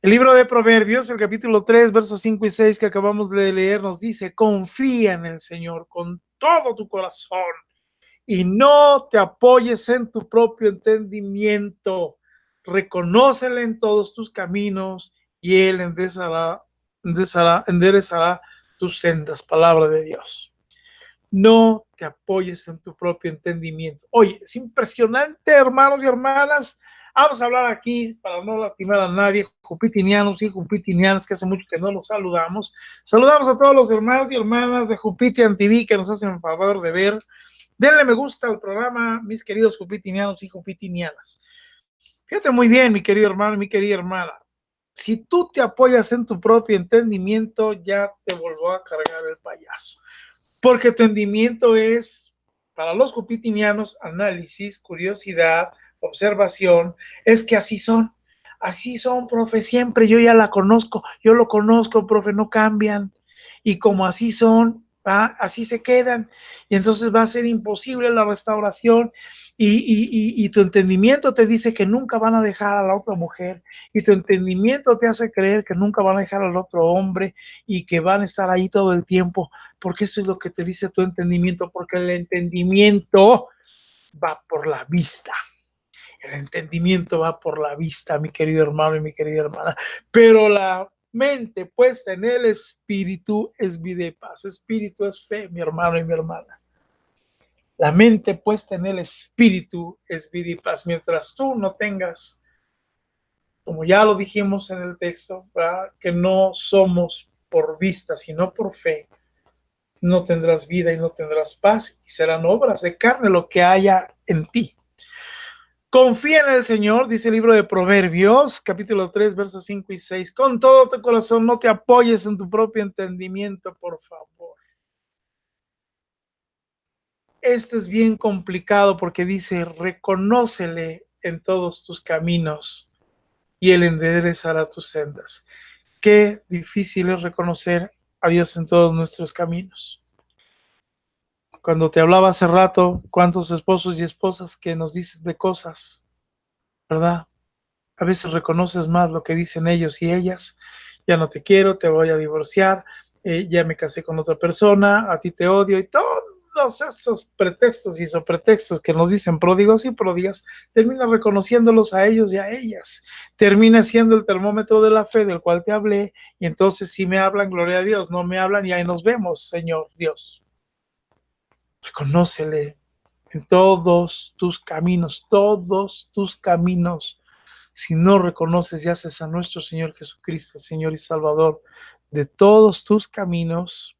El libro de Proverbios, el capítulo 3, versos 5 y 6 que acabamos de leer, nos dice, confía en el Señor con todo tu corazón y no te apoyes en tu propio entendimiento. Reconócele en todos tus caminos y Él enderezará tus sendas. Palabra de Dios. No te apoyes en tu propio entendimiento. Oye, es impresionante, hermanos y hermanas. Vamos a hablar aquí, para no lastimar a nadie, jupitinianos y jupitinianas, que hace mucho que no los saludamos. Saludamos a todos los hermanos y hermanas de Jupitian TV que nos hacen el favor de ver. Denle me gusta al programa, mis queridos jupitinianos y jupitinianas. Fíjate muy bien, mi querido hermano y mi querida hermana. Si tú te apoyas en tu propio entendimiento, ya te volvió a cargar el payaso. Porque tu entendimiento es, para los jupitinianos, análisis, curiosidad, observación, es que así son, profe, siempre, yo ya la conozco, yo lo conozco, profe, no cambian, y como así son, así se quedan, y entonces va a ser imposible la restauración, y tu entendimiento te dice que nunca van a dejar a la otra mujer, y tu entendimiento te hace creer que nunca van a dejar al otro hombre, y que van a estar ahí todo el tiempo, porque eso es lo que te dice tu entendimiento, porque el entendimiento va por la vista. El entendimiento va por la vista, mi querido hermano y mi querida hermana, pero la mente puesta en el espíritu es vida y paz. Espíritu es fe, mi hermano y mi hermana. La mente puesta en el espíritu es vida y paz. Mientras tú no tengas, como ya lo dijimos en el texto, ¿verdad?, que no somos por vista, sino por fe, no tendrás vida y no tendrás paz, y serán obras de carne lo que haya en ti. Confía en el Señor, dice el libro de Proverbios, capítulo 3, versos 5 y 6. Con todo tu corazón, no te apoyes en tu propio entendimiento, por favor. Esto es bien complicado porque dice, reconócele en todos tus caminos y Él enderezará tus sendas. Qué difícil es reconocer a Dios en todos nuestros caminos. Cuando te hablaba hace rato, cuántos esposos y esposas que nos dicen de cosas, ¿verdad? A veces reconoces más lo que dicen ellos y ellas. Ya no te quiero, te voy a divorciar, ya me casé con otra persona, a ti te odio, y todos esos pretextos y sobretextos que nos dicen pródigos y pródigas, termina reconociéndolos a ellos y a ellas. Termina siendo el termómetro de la fe del cual te hablé, y entonces si me hablan, gloria a Dios, no me hablan y ahí nos vemos, Señor Dios. Reconócele en todos tus caminos, Si no reconoces y haces a nuestro Señor Jesucristo, Señor y Salvador, de todos tus caminos,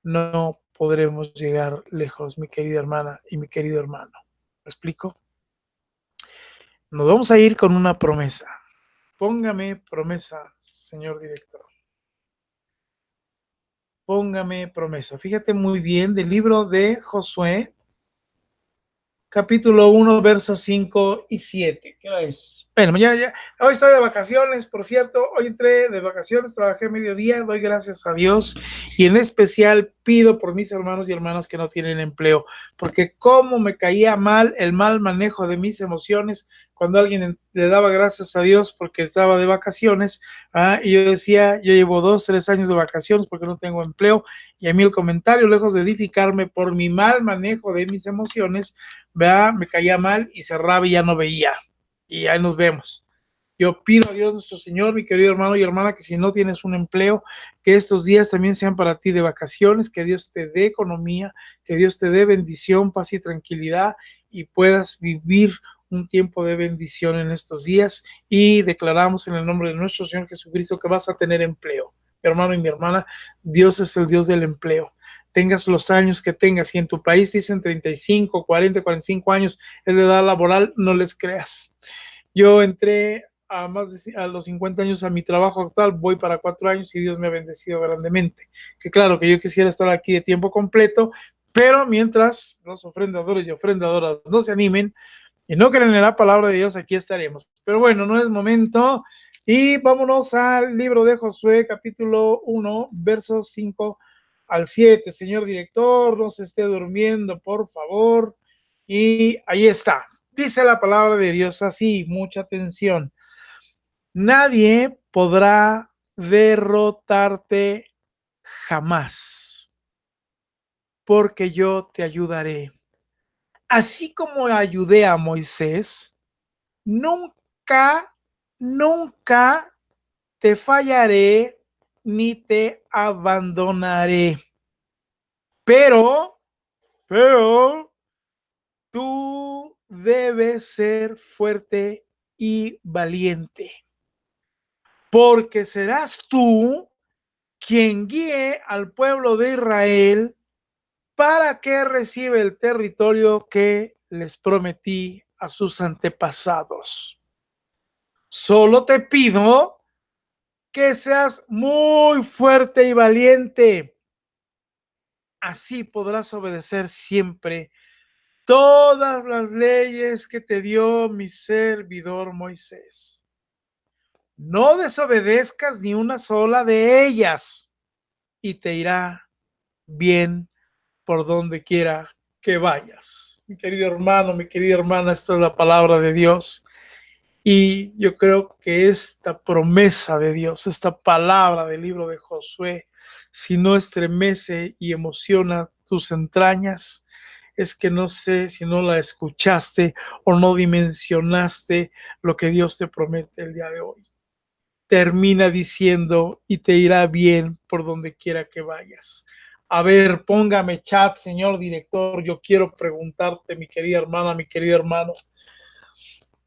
no podremos llegar lejos, mi querida hermana y mi querido hermano. ¿Me explico? Nos vamos a ir con una promesa. Póngame promesa, señor director. Póngame promesa. Fíjate muy bien del libro de Josué, capítulo 1, versos 5 y 7. ¿Qué hora es? Bueno, mañana hoy estoy de vacaciones, por cierto. Hoy entré de vacaciones, trabajé mediodía, doy gracias a Dios y en especial pido por mis hermanos y hermanas que no tienen empleo, porque cómo me caía mal el mal manejo de mis emociones cuando alguien le daba gracias a Dios porque estaba de vacaciones, y yo decía, yo llevo 2, 3 años de vacaciones porque no tengo empleo, y a mí el comentario, lejos de edificarme por mi mal manejo de mis emociones, me caía mal y cerraba y ya no veía. Y ahí nos vemos. Yo pido a Dios nuestro Señor, mi querido hermano y hermana, que si no tienes un empleo, que estos días también sean para ti de vacaciones, que Dios te dé economía, que Dios te dé bendición, paz y tranquilidad, y puedas vivir un tiempo de bendición en estos días, y declaramos en el nombre de nuestro Señor Jesucristo que vas a tener empleo. Mi hermano y mi hermana, Dios es el Dios del empleo. Tengas los años que tengas, si en tu país dicen 35, 40, 45 años es de edad laboral, no les creas. Yo entré a los 50 años a mi trabajo actual, voy para 4 años y Dios me ha bendecido grandemente. Que claro que yo quisiera estar aquí de tiempo completo, pero mientras los ofrendadores y ofrendadoras no se animen y no creen en la palabra de Dios, aquí estaremos. Pero bueno, no es momento. Y vámonos al libro de Josué, capítulo 1, versos 5 al 7. Señor director, no se esté durmiendo, por favor. Y ahí está. Dice la palabra de Dios así, mucha atención. Nadie podrá derrotarte jamás, porque yo te ayudaré. Así como ayudé a Moisés, nunca, nunca te fallaré ni te abandonaré. Pero tú debes ser fuerte y valiente, porque serás tú quien guíe al pueblo de Israel para que reciba el territorio que les prometí a sus antepasados. Solo te pido que seas muy fuerte y valiente. Así podrás obedecer siempre todas las leyes que te dio mi servidor Moisés. No desobedezcas ni una sola de ellas y te irá bien por donde quiera que vayas. Mi querido hermano, mi querida hermana, esta es la palabra de Dios. Y yo creo que esta promesa de Dios, esta palabra del libro de Josué, si no estremece y emociona tus entrañas, es que no sé si no la escuchaste o no dimensionaste lo que Dios te promete el día de hoy. Termina diciendo, y te irá bien por donde quiera que vayas. A ver, póngame chat, señor director. Yo quiero preguntarte, mi querida hermana, mi querido hermano,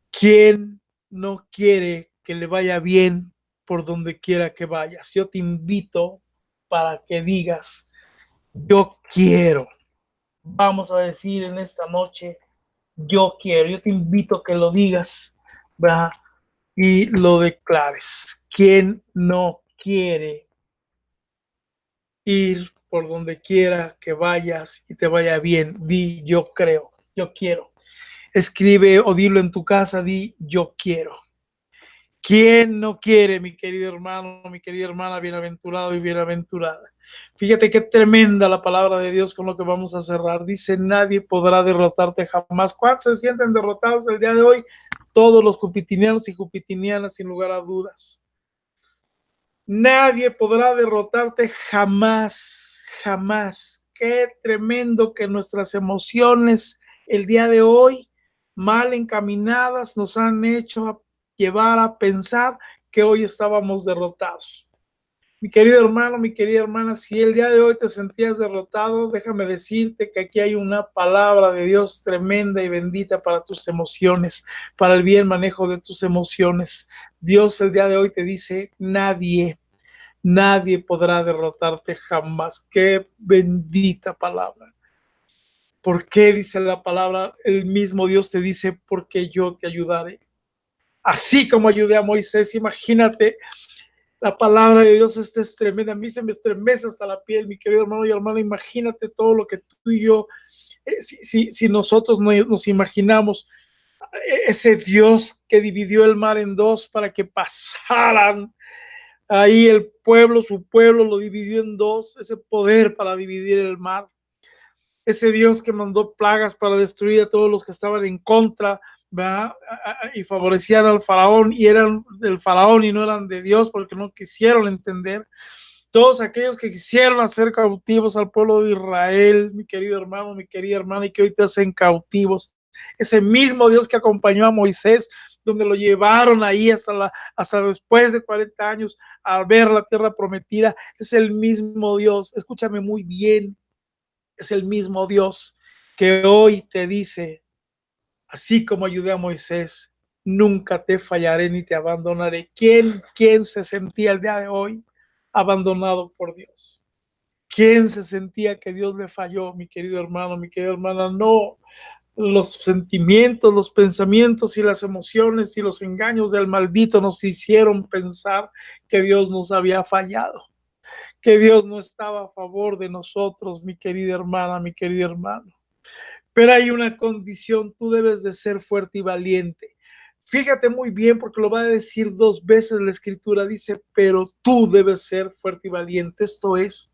¿quién no quiere que le vaya bien por donde quiera que vayas? Yo te invito para que digas, yo quiero. Vamos a decir en esta noche, yo quiero. Yo te invito a que lo digas, ¿verdad? Y lo declares. ¿Quién no quiere ir por donde quiera que vayas y te vaya bien? Di, yo creo, yo quiero. Escribe o dilo en tu casa, di, yo quiero. ¿Quién no quiere, mi querido hermano, mi querida hermana, bienaventurado y bienaventurada? Fíjate qué tremenda la palabra de Dios con lo que vamos a cerrar. Dice, nadie podrá derrotarte jamás. ¿Cuántos se sienten derrotados el día de hoy? Todos los jupitinianos y jupitinianas, sin lugar a dudas. Nadie podrá derrotarte jamás, jamás. Qué tremendo que nuestras emociones el día de hoy, mal encaminadas, nos han hecho llevar a pensar que hoy estábamos derrotados. Mi querido hermano, mi querida hermana, si el día de hoy te sentías derrotado, déjame decirte que aquí hay una palabra de Dios tremenda y bendita para tus emociones, para el bien manejo de tus emociones. Dios el día de hoy te dice, nadie podrá derrotarte jamás. Qué bendita palabra. ¿Por qué dice la palabra? El mismo Dios te dice, porque yo te ayudaré. Así como ayudé a Moisés, imagínate, la palabra de Dios esta es tremenda. A mí se me estremece hasta la piel, mi querido hermano y hermana. Imagínate todo lo que tú y yo, si nosotros nos imaginamos, ese Dios que dividió el mar en dos para que pasaran ahí el pueblo, su pueblo lo dividió en dos, ese poder para dividir el mar. Ese Dios que mandó plagas para destruir a todos los que estaban en contra, ¿verdad? Y favorecían al faraón y eran del faraón y no eran de Dios porque no quisieron entender. Todos aquellos que quisieron hacer cautivos al pueblo de Israel, mi querido hermano, mi querida hermana, y que hoy te hacen cautivos. Ese mismo Dios que acompañó a Moisés, donde lo llevaron ahí hasta después de 40 años a ver la tierra prometida, es el mismo Dios. Escúchame muy bien. Es el mismo Dios que hoy te dice, así como ayudé a Moisés, nunca te fallaré ni te abandonaré. ¿Quién se sentía el día de hoy abandonado por Dios? ¿Quién se sentía que Dios le falló, mi querido hermano, mi querida hermana? No, los sentimientos, los pensamientos y las emociones y los engaños del maldito nos hicieron pensar que Dios nos había fallado, que Dios no estaba a favor de nosotros, mi querida hermana, mi querido hermano. Pero hay una condición, tú debes de ser fuerte y valiente. Fíjate muy bien porque lo va a decir 2 veces la escritura, dice, pero tú debes ser fuerte y valiente. Esto es,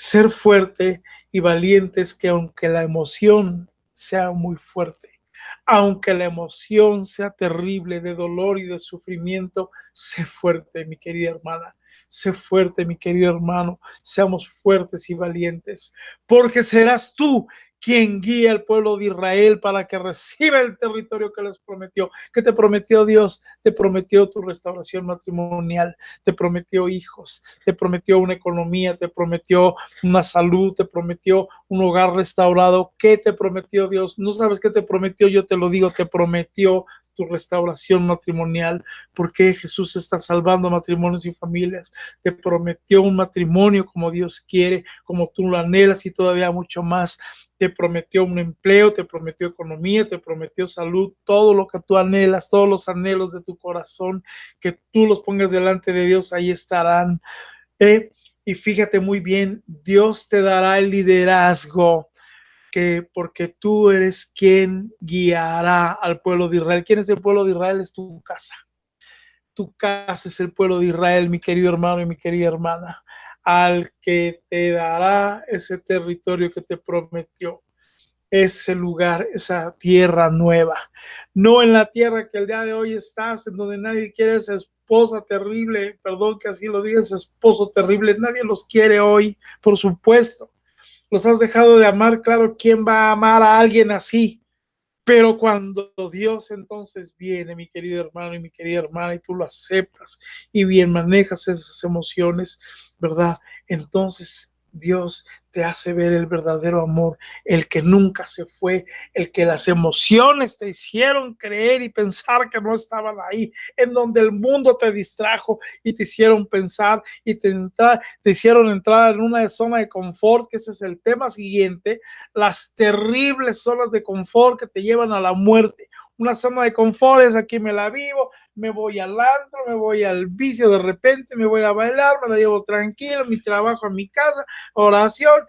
Ser fuerte y valiente es que aunque la emoción sea muy fuerte, aunque la emoción sea terrible de dolor y de sufrimiento, sé fuerte, mi querida hermana. Sé fuerte, mi querido hermano. Seamos fuertes y valientes, porque serás tú quien guía al pueblo de Israel para que reciba el territorio que les prometió. ¿Qué te prometió Dios? Te prometió tu restauración matrimonial, te prometió hijos, te prometió una economía, te prometió una salud, te prometió un hogar restaurado. ¿Qué te prometió Dios? No sabes qué te prometió, yo te lo digo, te prometió tu restauración matrimonial, porque Jesús está salvando matrimonios y familias. Te prometió un matrimonio como Dios quiere, como tú lo anhelas y todavía mucho más. Te prometió un empleo, te prometió economía, te prometió salud, todo lo que tú anhelas, todos los anhelos de tu corazón, que tú los pongas delante de Dios, ahí estarán. Y fíjate muy bien, Dios te dará el liderazgo, que porque tú eres quien guiará al pueblo de Israel. ¿Quién es el pueblo de Israel? Es tu casa. Tu casa es el pueblo de Israel, mi querido hermano y mi querida hermana, al que te dará ese territorio que te prometió, ese lugar, esa tierra nueva. No en la tierra que el día de hoy estás, en donde nadie quiere esa esposa terrible, perdón que así lo diga, ese esposo terrible, nadie los quiere hoy, por supuesto. Los has dejado de amar, claro, ¿quién va a amar a alguien así? Pero cuando Dios entonces viene, mi querido hermano y mi querida hermana, y tú lo aceptas y bien manejas esas emociones, ¿verdad? Entonces Dios te hace ver el verdadero amor, el que nunca se fue, el que las emociones te hicieron creer y pensar que no estaban ahí, en donde el mundo te distrajo y te hicieron pensar y te hicieron entrar en una zona de confort, que ese es el tema siguiente, las terribles zonas de confort que te llevan a la muerte. Una zona de confort es aquí me la vivo, me voy al antro, me voy al vicio de repente, me voy a bailar, me la llevo tranquilo, mi trabajo a mi casa, oración,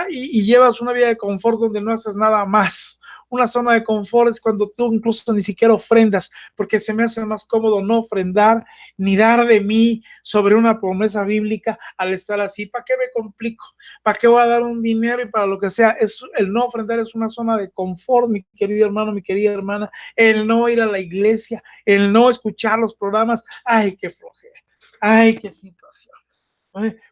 y llevas una vida de confort donde no haces nada más. Una zona de confort es cuando tú incluso ni siquiera ofrendas, porque se me hace más cómodo no ofrendar ni dar de mí sobre una promesa bíblica al estar así. ¿Para qué me complico? ¿Para qué voy a dar un dinero y para lo que sea? El no ofrendar es una zona de confort, mi querido hermano, mi querida hermana. El no ir a la iglesia, el no escuchar los programas. Ay, qué flojera. Ay, qué situación.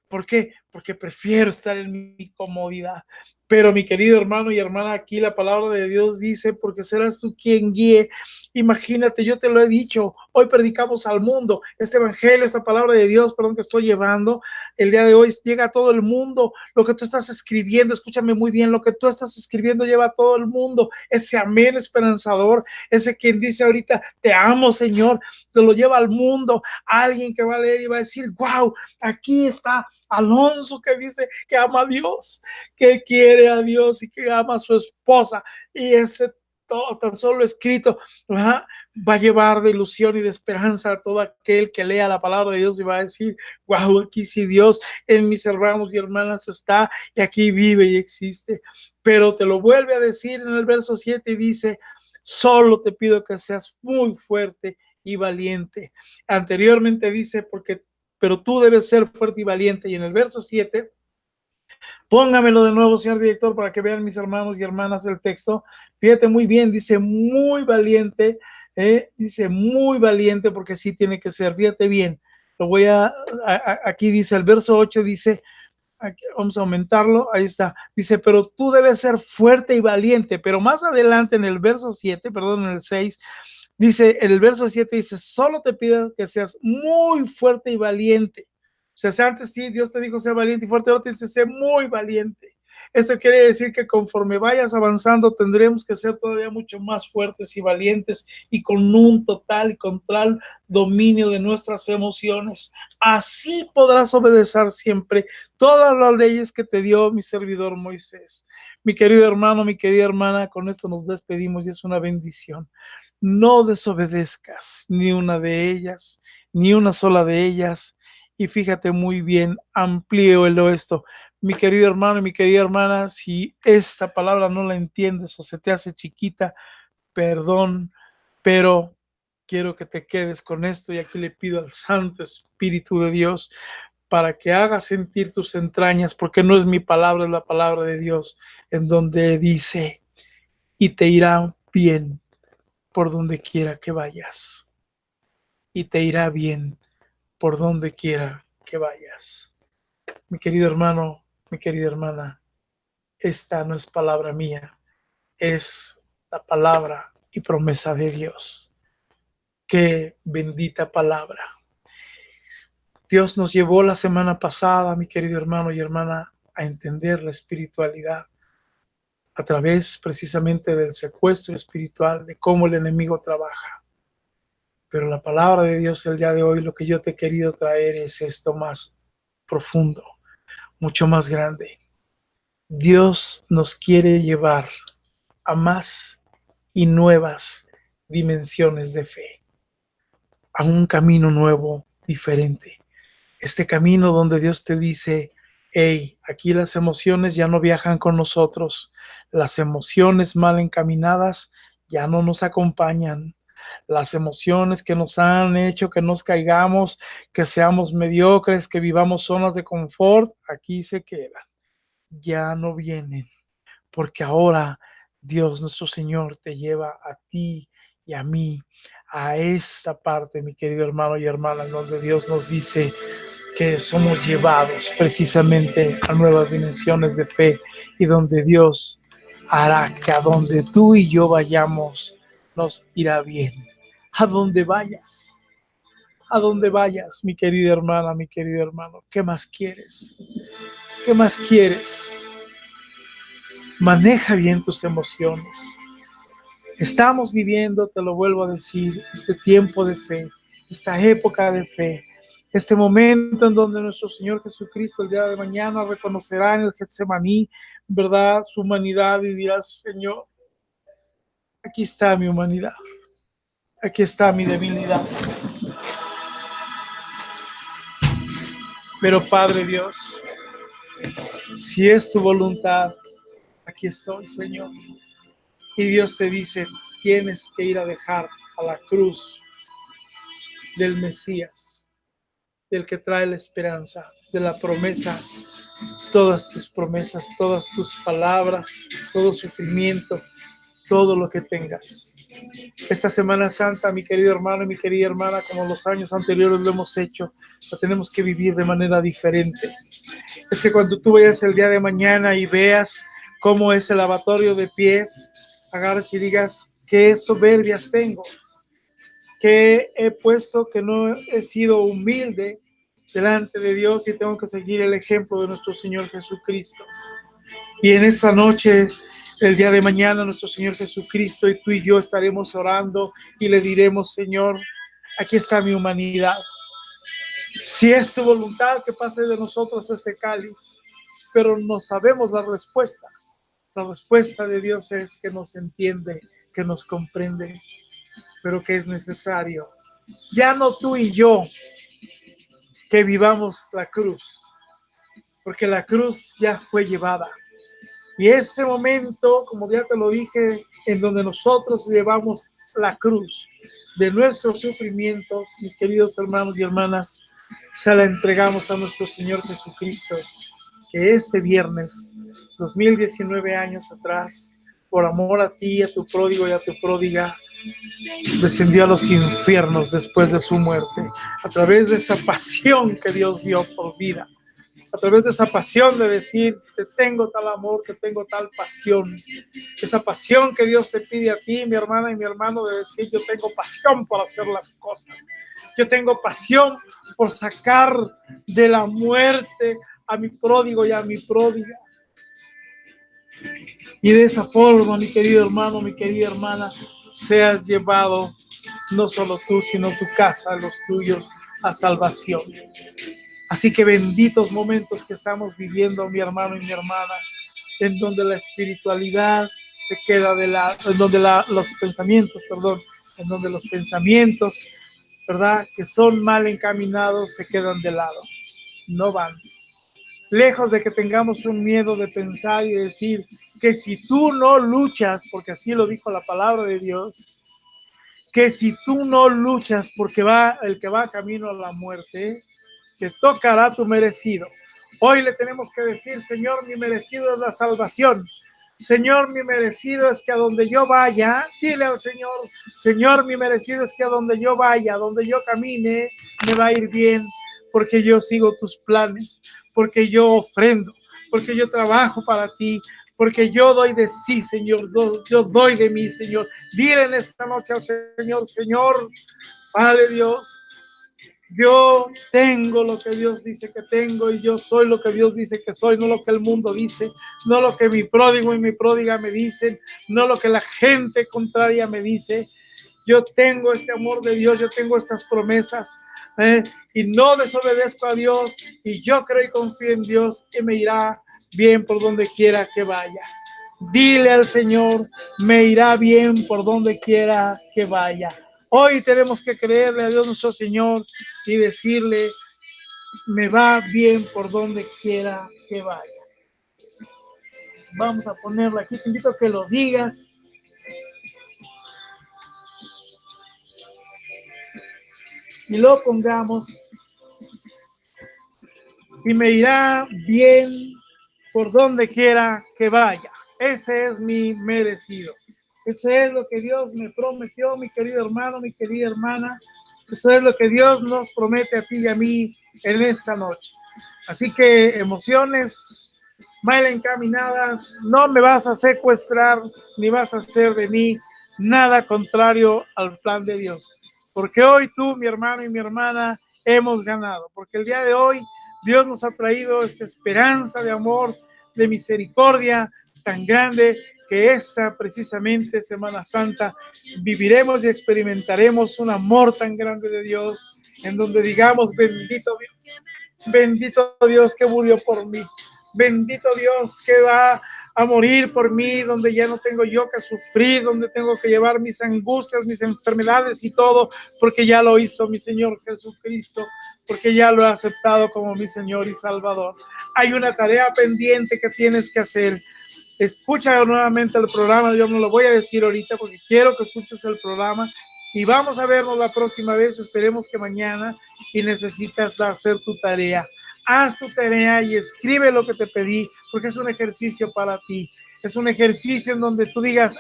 ¿Por qué? Porque prefiero estar en mi comodidad. Pero mi querido hermano y hermana, aquí la palabra de Dios dice, porque serás tú quien guíe. Imagínate, yo te lo he dicho, hoy predicamos al mundo, este evangelio, esta palabra de Dios, perdón, que estoy llevando, el día de hoy llega a todo el mundo. Lo que tú estás escribiendo, escúchame muy bien, lo que tú estás escribiendo lleva a todo el mundo. Ese amén esperanzador, ese quien dice ahorita, te amo, Señor, te lo lleva al mundo. Alguien que va a leer y va a decir, wow, aquí está Alonso que dice que ama a Dios, que quiere a Dios y que ama a su esposa, y ese todo tan solo escrito va a llevar de ilusión y de esperanza a todo aquel que lea la palabra de Dios y va a decir, wow, aquí sí Dios en mis hermanos y hermanas está y aquí vive y existe. Pero te lo vuelve a decir en el verso 7 y dice, solo te pido que seas muy fuerte y valiente. Anteriormente dice, pero tú debes ser fuerte y valiente. Y en el verso 7, póngamelo de nuevo, señor director, para que vean mis hermanos y hermanas el texto. Fíjate muy bien, dice muy valiente, dice muy valiente, porque sí tiene que ser. Fíjate bien, lo voy aquí dice el verso 8, dice, aquí, vamos a aumentarlo, ahí está, dice, pero tú debes ser fuerte y valiente. Pero más adelante en el verso 7, perdón, en el 6, dice, en el verso 7 dice, solo te pido que seas muy fuerte y valiente. O sea, si antes sí, Dios te dijo, sea valiente y fuerte, ahora te dice, sé muy valiente. Esto quiere decir que conforme vayas avanzando, tendremos que ser todavía mucho más fuertes y valientes y con un total y total dominio de nuestras emociones. Así podrás obedecer siempre todas las leyes que te dio mi servidor Moisés. Mi querido hermano, mi querida hermana, con esto nos despedimos y es una bendición. No desobedezcas ni una de ellas, ni una sola de ellas. Y fíjate muy bien, amplío esto. Mi querido hermano y mi querida hermana, si esta palabra no la entiendes o se te hace chiquita, perdón, pero quiero que te quedes con esto y aquí le pido al Santo Espíritu de Dios para que haga sentir tus entrañas, porque no es mi palabra, es la palabra de Dios, en donde dice, y te irá bien por donde quiera que vayas, y te irá bien por donde quiera que vayas. Mi querido hermano, mi querida hermana, esta no es palabra mía, es la palabra y promesa de Dios. Qué bendita palabra. Dios nos llevó la semana pasada, mi querido hermano y hermana, a entender la espiritualidad a través precisamente del secuestro espiritual, de cómo el enemigo trabaja. Pero la palabra de Dios el día de hoy, lo que yo te he querido traer es esto más profundo, mucho más grande. Dios nos quiere llevar a más y nuevas dimensiones de fe, a un camino nuevo, diferente. Este camino donde Dios te dice, hey, aquí las emociones ya no viajan con nosotros, las emociones mal encaminadas ya no nos acompañan, las emociones que nos han hecho que nos caigamos, que seamos mediocres, que vivamos zonas de confort, aquí se quedan, ya no vienen, porque ahora Dios nuestro Señor te lleva a ti y a mí a esta parte, mi querido hermano y hermana, en donde Dios nos dice que somos llevados precisamente a nuevas dimensiones de fe y donde Dios hará que a donde tú y yo vayamos nos irá bien. A donde vayas, mi querida hermana, mi querido hermano, ¿qué más quieres? ¿Qué más quieres? Maneja bien tus emociones. Estamos viviendo, te lo vuelvo a decir, este tiempo de fe, esta época de fe, este momento en donde nuestro Señor Jesucristo el día de mañana reconocerá en el Getsemaní, ¿verdad?, su humanidad y dirá, Señor, aquí está mi humanidad, aquí está mi debilidad. Pero Padre Dios, si es tu voluntad, aquí estoy, Señor. Y Dios te dice, tienes que ir a dejar a la cruz del Mesías, del que trae la esperanza, de la promesa, todas tus promesas, todas tus palabras, todo sufrimiento, todo lo que tengas. Esta Semana Santa, mi querido hermano y mi querida hermana, como los años anteriores lo hemos hecho, la tenemos que vivir de manera diferente. Es que cuando tú vayas el día de mañana y veas cómo es el lavatorio de pies, agarres y digas, qué soberbias tengo, que he puesto que no he sido humilde delante de Dios y tengo que seguir el ejemplo de nuestro Señor Jesucristo. Y en esa noche, el día de mañana, nuestro Señor Jesucristo y tú y yo estaremos orando y le diremos, Señor, aquí está mi humanidad. Si es tu voluntad que pase de nosotros este cáliz, pero no sabemos la respuesta. La respuesta de Dios es que nos entiende, que nos comprende, pero que es necesario. Ya no tú y yo que vivamos la cruz, porque la cruz ya fue llevada. Y este momento, como ya te lo dije, en donde nosotros llevamos la cruz de nuestros sufrimientos, mis queridos hermanos y hermanas, se la entregamos a nuestro Señor Jesucristo, que este viernes, 2019 años atrás, por amor a ti, a tu pródigo y a tu pródiga, descendió a los infiernos después de su muerte, a través de esa pasión que Dios dio por vida, a través de esa pasión de decir, te tengo tal amor, te tengo tal pasión, esa pasión que Dios te pide a ti, mi hermana y mi hermano, de decir, yo tengo pasión por hacer las cosas, yo tengo pasión por sacar de la muerte a mi pródigo y a mi pródiga. Y de esa forma, mi querido hermano, mi querida hermana, seas llevado, no solo tú, sino tu casa, los tuyos, a salvación. Así que benditos momentos que estamos viviendo, mi hermano y mi hermana, en donde la espiritualidad se queda de lado, en donde los pensamientos, ¿verdad?, que son mal encaminados, se quedan de lado, no van. Lejos de que tengamos un miedo de pensar y decir que si tú no luchas, porque así lo dijo la palabra de Dios, que si tú no luchas porque el que va camino a la muerte, te tocará tu merecido. Hoy le tenemos que decir, Señor, mi merecido es la salvación. Señor, mi merecido es que a donde yo vaya, dile al Señor, Señor, mi merecido es que a donde yo vaya, donde yo camine, me va a ir bien, porque yo sigo tus planes, porque yo ofrendo, porque yo trabajo para ti, porque yo doy de sí, Señor, yo doy de mí, Señor. Dile en esta noche al Señor, Señor, Padre Dios, yo tengo lo que Dios dice que tengo y yo soy lo que Dios dice que soy, no lo que el mundo dice, no lo que mi pródigo y mi pródiga me dicen, no lo que la gente contraria me dice. Yo tengo este amor de Dios, yo tengo estas promesas y no desobedezco a Dios y yo creo y confío en Dios y me irá bien por donde quiera que vaya. Dile al Señor, me irá bien por donde quiera que vaya. Hoy tenemos que creerle a Dios nuestro Señor y decirle, me va bien por donde quiera que vaya. Vamos a ponerlo aquí, te invito a que lo digas. Y lo pongamos. Y me irá bien por donde quiera que vaya. Ese es mi merecido. Ese es lo que Dios me prometió, mi querido hermano, mi querida hermana. Eso es lo que Dios nos promete a ti y a mí en esta noche. Así que emociones mal encaminadas, no me vas a secuestrar ni vas a hacer de mí nada contrario al plan de Dios. Porque hoy tú, mi hermano y mi hermana, hemos ganado. Porque el día de hoy Dios nos ha traído esta esperanza de amor, de misericordia tan grande, que esta precisamente Semana Santa viviremos y experimentaremos un amor tan grande de Dios, en donde digamos, bendito Dios que murió por mí, bendito Dios que va a morir por mí, donde ya no tengo yo que sufrir, donde tengo que llevar mis angustias, mis enfermedades y todo, porque ya lo hizo mi Señor Jesucristo, porque ya lo he aceptado como mi Señor y Salvador. Hay una tarea pendiente que tienes que hacer. Escucha nuevamente el programa, yo no lo voy a decir ahorita porque quiero que escuches el programa y vamos a vernos la próxima vez, esperemos que mañana, y necesitas hacer tu tarea. Haz tu tarea y escribe lo que te pedí, porque es un ejercicio para ti. Es un ejercicio en donde tú digas,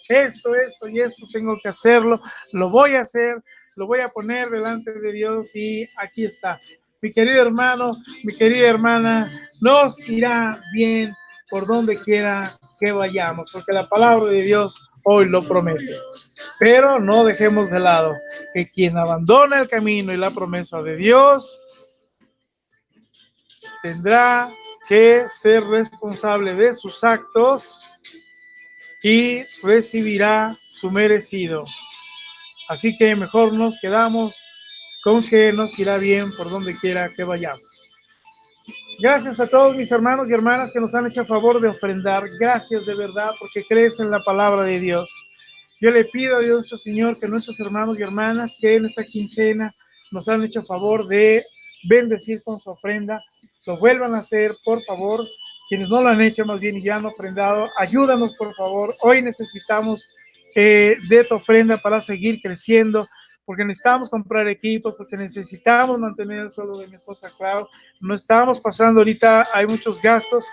esto y esto tengo que hacerlo, lo voy a hacer, lo voy a poner delante de Dios y aquí está. Mi querido hermano, mi querida hermana, nos irá bien por donde quiera que vayamos, porque la palabra de Dios hoy lo promete. Pero no dejemos de lado que quien abandona el camino y la promesa de Dios tendrá que ser responsable de sus actos y recibirá su merecido. Así que mejor nos quedamos con que nos irá bien por donde quiera que vayamos. Gracias a todos mis hermanos y hermanas que nos han hecho favor de ofrendar. Gracias de verdad porque crees en la palabra de Dios. Yo le pido a Dios nuestro Señor que nuestros hermanos y hermanas que en esta quincena nos han hecho favor de bendecir con su ofrenda, lo vuelvan a hacer, por favor. Quienes no lo han hecho más bien y ya han ofrendado, ayúdanos por favor. Hoy necesitamos de tu ofrenda para seguir creciendo, porque necesitamos comprar equipos, porque necesitamos mantener el sueldo de mi esposa Clau. No estamos pasando ahorita, hay muchos gastos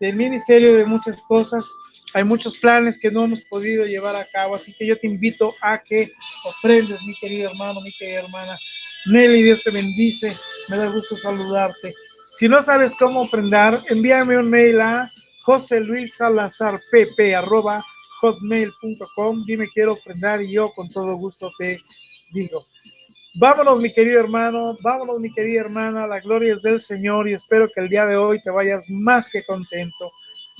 del ministerio, de muchas cosas, hay muchos planes que no hemos podido llevar a cabo, así que yo te invito a que ofrendes, mi querido hermano, mi querida hermana. Nelly, Dios te bendice, me da gusto saludarte. Si no sabes cómo ofrendar, envíame un mail a joseluissalazarpp@hotmail.com, dime quiero ofrendar y yo con todo gusto te digo. Vámonos, mi querido hermano, vámonos, mi querida hermana, la gloria es del Señor y espero que el día de hoy te vayas más que contento,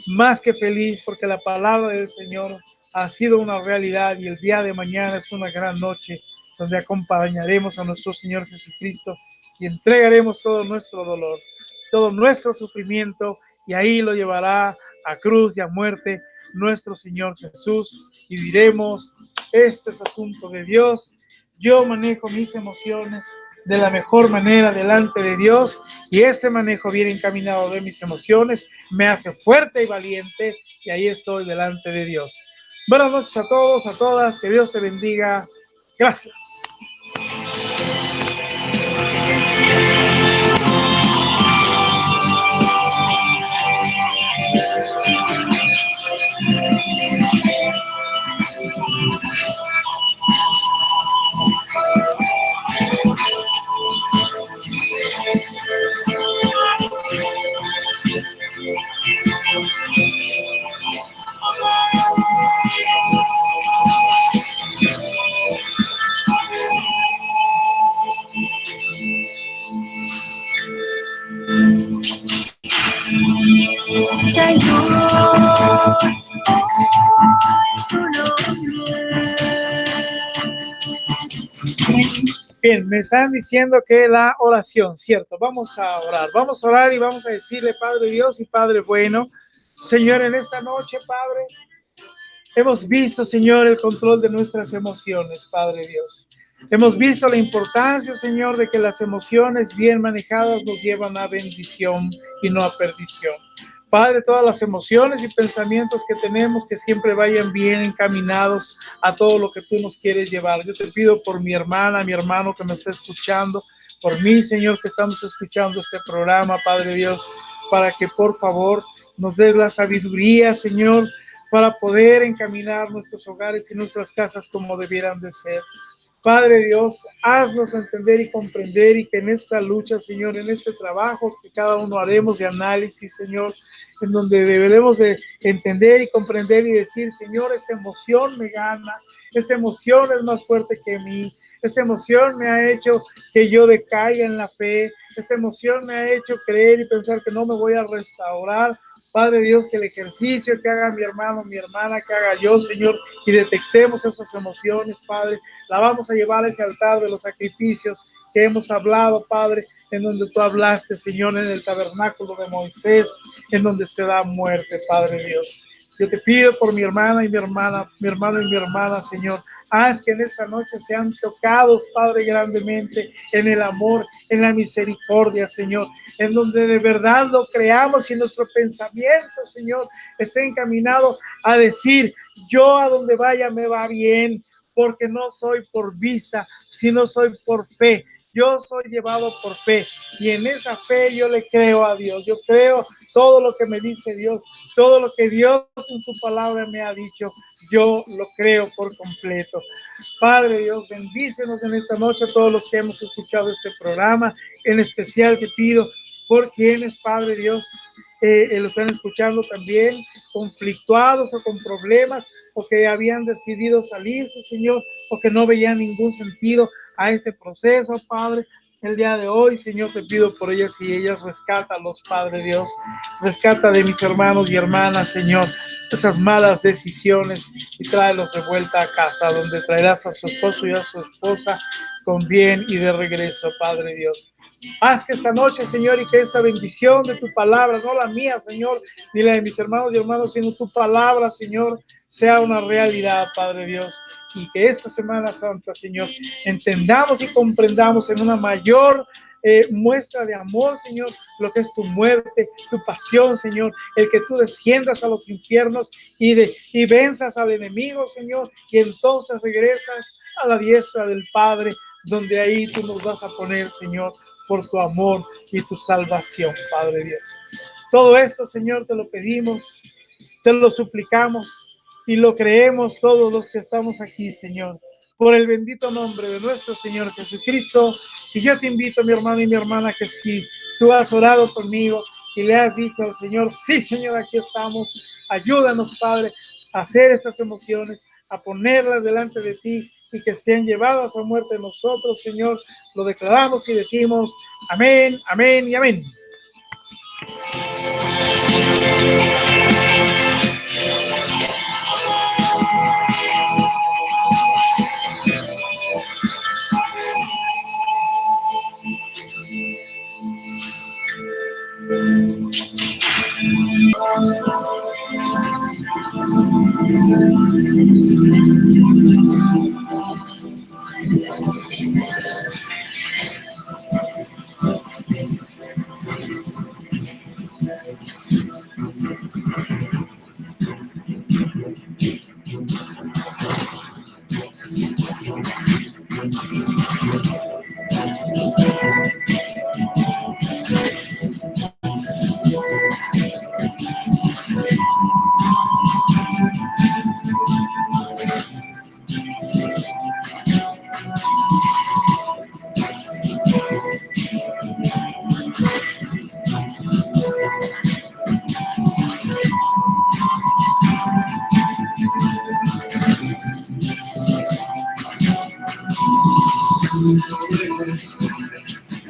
más que feliz, porque la palabra del Señor ha sido una realidad y el día de mañana es una gran noche donde acompañaremos a nuestro Señor Jesucristo y entregaremos todo nuestro dolor, todo nuestro sufrimiento, y ahí lo llevará a cruz y a muerte nuestro Señor Jesús y diremos, este es asunto de Dios. Yo manejo mis emociones de la mejor manera delante de Dios y este manejo bien encaminado de mis emociones me hace fuerte y valiente y ahí estoy delante de Dios. Buenas noches a todos, a todas, que Dios te bendiga. Gracias. Bien, me están diciendo que la oración, cierto, vamos a orar y vamos a decirle, Padre Dios y Padre bueno, Señor, en esta noche, Padre, hemos visto, Señor, el control de nuestras emociones, Padre Dios. Hemos visto la importancia, Señor, de que las emociones bien manejadas nos llevan a bendición y no a perdición. Padre, todas las emociones y pensamientos que tenemos, que siempre vayan bien encaminados a todo lo que tú nos quieres llevar. Yo te pido por mi hermana, mi hermano que me está escuchando, por mí, Señor, que estamos escuchando este programa, Padre Dios, para que por favor nos des la sabiduría, Señor, para poder encaminar nuestros hogares y nuestras casas como debieran de ser. Padre Dios, haznos entender y comprender, y que en esta lucha, Señor, en este trabajo que cada uno haremos de análisis, Señor, en donde deberemos de entender y comprender y decir, Señor, esta emoción me gana, esta emoción es más fuerte que mí, esta emoción me ha hecho que yo decaiga en la fe, esta emoción me ha hecho creer y pensar que no me voy a restaurar. Padre Dios, que el ejercicio que haga mi hermano, mi hermana, que haga yo, Señor, y detectemos esas emociones, Padre, la vamos a llevar a ese altar de los sacrificios que hemos hablado, Padre, en donde tú hablaste, Señor, en el tabernáculo de Moisés, en donde se da muerte, Padre Dios. Yo te pido por mi hermana y mi hermana, mi hermano y mi hermana, Señor, haz que en esta noche sean tocados, Padre, grandemente en el amor, en la misericordia, Señor, en donde de verdad lo creamos y nuestro pensamiento, Señor, esté encaminado a decir, yo a donde vaya me va bien, porque no soy por vista, sino soy por fe. Yo soy llevado por fe, y en esa fe yo le creo a Dios. Yo creo todo lo que me dice Dios, todo lo que Dios en su palabra me ha dicho, yo lo creo por completo. Padre Dios, bendícenos en esta noche a todos los que hemos escuchado este programa. En especial te pido por quienes, Padre Dios, lo están escuchando también conflictuados o con problemas, o que habían decidido salirse, Señor, o que no veían ningún sentido a este proceso, Padre. El día de hoy, Señor, te pido por ellas y ellas, rescátalos, Padre Dios, rescata de mis hermanos y hermanas, Señor, esas malas decisiones, y tráelos de vuelta a casa, donde traerás a su esposo y a su esposa con bien y de regreso, Padre Dios. Haz que esta noche, Señor, y que esta bendición de tu palabra, no la mía, Señor, ni la de mis hermanos y hermanos, sino tu palabra, Señor, sea una realidad, Padre Dios. Y que esta Semana Santa, Señor, entendamos y comprendamos en una mayor muestra de amor, Señor, lo que es tu muerte, tu pasión, Señor, el que tú desciendas a los infiernos y venzas al enemigo, Señor, y entonces regresas a la diestra del Padre, donde ahí tú nos vas a poner, Señor, por tu amor y tu salvación, Padre Dios. Todo esto, Señor, te lo pedimos, te lo suplicamos y lo creemos todos los que estamos aquí, Señor, por el bendito nombre de nuestro Señor Jesucristo. Y yo te invito, mi hermano y mi hermana, que si tú has orado conmigo y le has dicho al Señor, sí, Señor, aquí estamos, ayúdanos, Padre, a hacer estas emociones, a ponerlas delante de ti, y que sean llevadas a muerte en nosotros, Señor. Lo declaramos y decimos amén, amén y amén.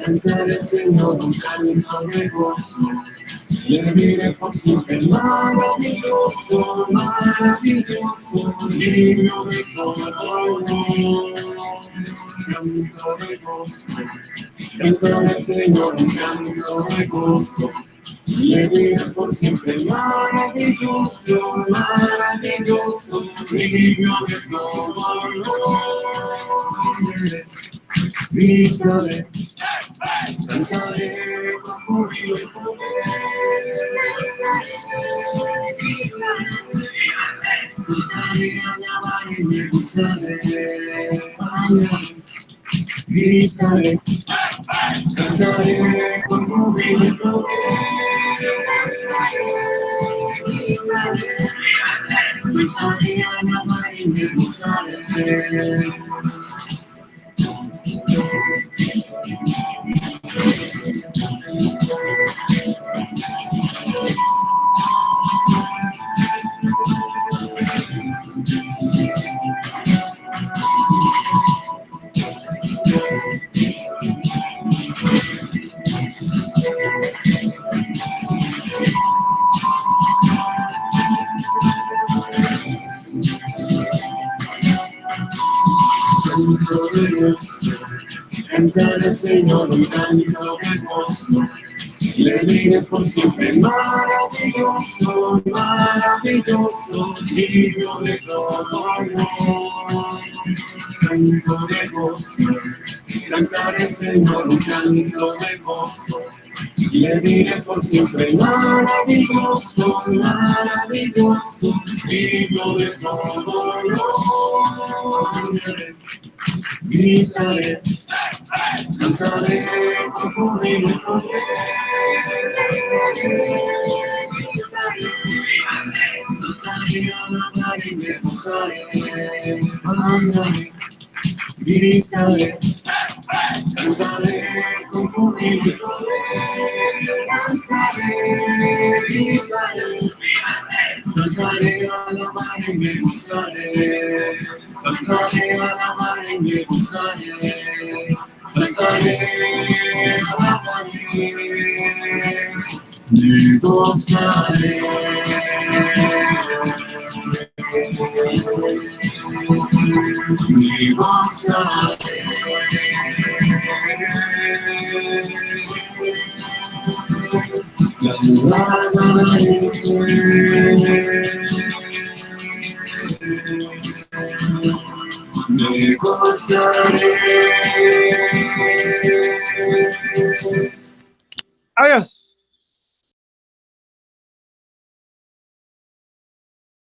Cantar el Señor un canto de gozo, Le diré por siempre maravilloso, maravilloso, digno de todo honor. Canto de gozo, cantaré al Señor un canto de gozo. Le diré por siempre maravilloso, maravilloso, digno de todo honor. Gritaré, cantaré con júbilo y poder. Cantaré, alabaré y me gozaré. Gritaré, cantaré con júbilo y poder. Cantaré, alabaré y me gozaré. Canto de gozo, cantaré al Señor un canto de gozo. Le diré por siempre maravilloso, maravilloso, digno de todo honor. Canto de gozo, cantaré al Señor un canto de gozo. Le diré por siempre maravilloso, maravilloso, digno de todo honor. Gritaré, cantaré con júbilo y poder. Saltaré, alabaré y me gozaré. Andaré, gritaré, cantaré con júbilo y poder. Danzaré, gritaré, saltaré, alabaré y me gozaré. Saltaré, alabaré y me gozaré. Saltaré, alabaré, me gozaré. Me gozaré. Te alabaré. Me gozaré.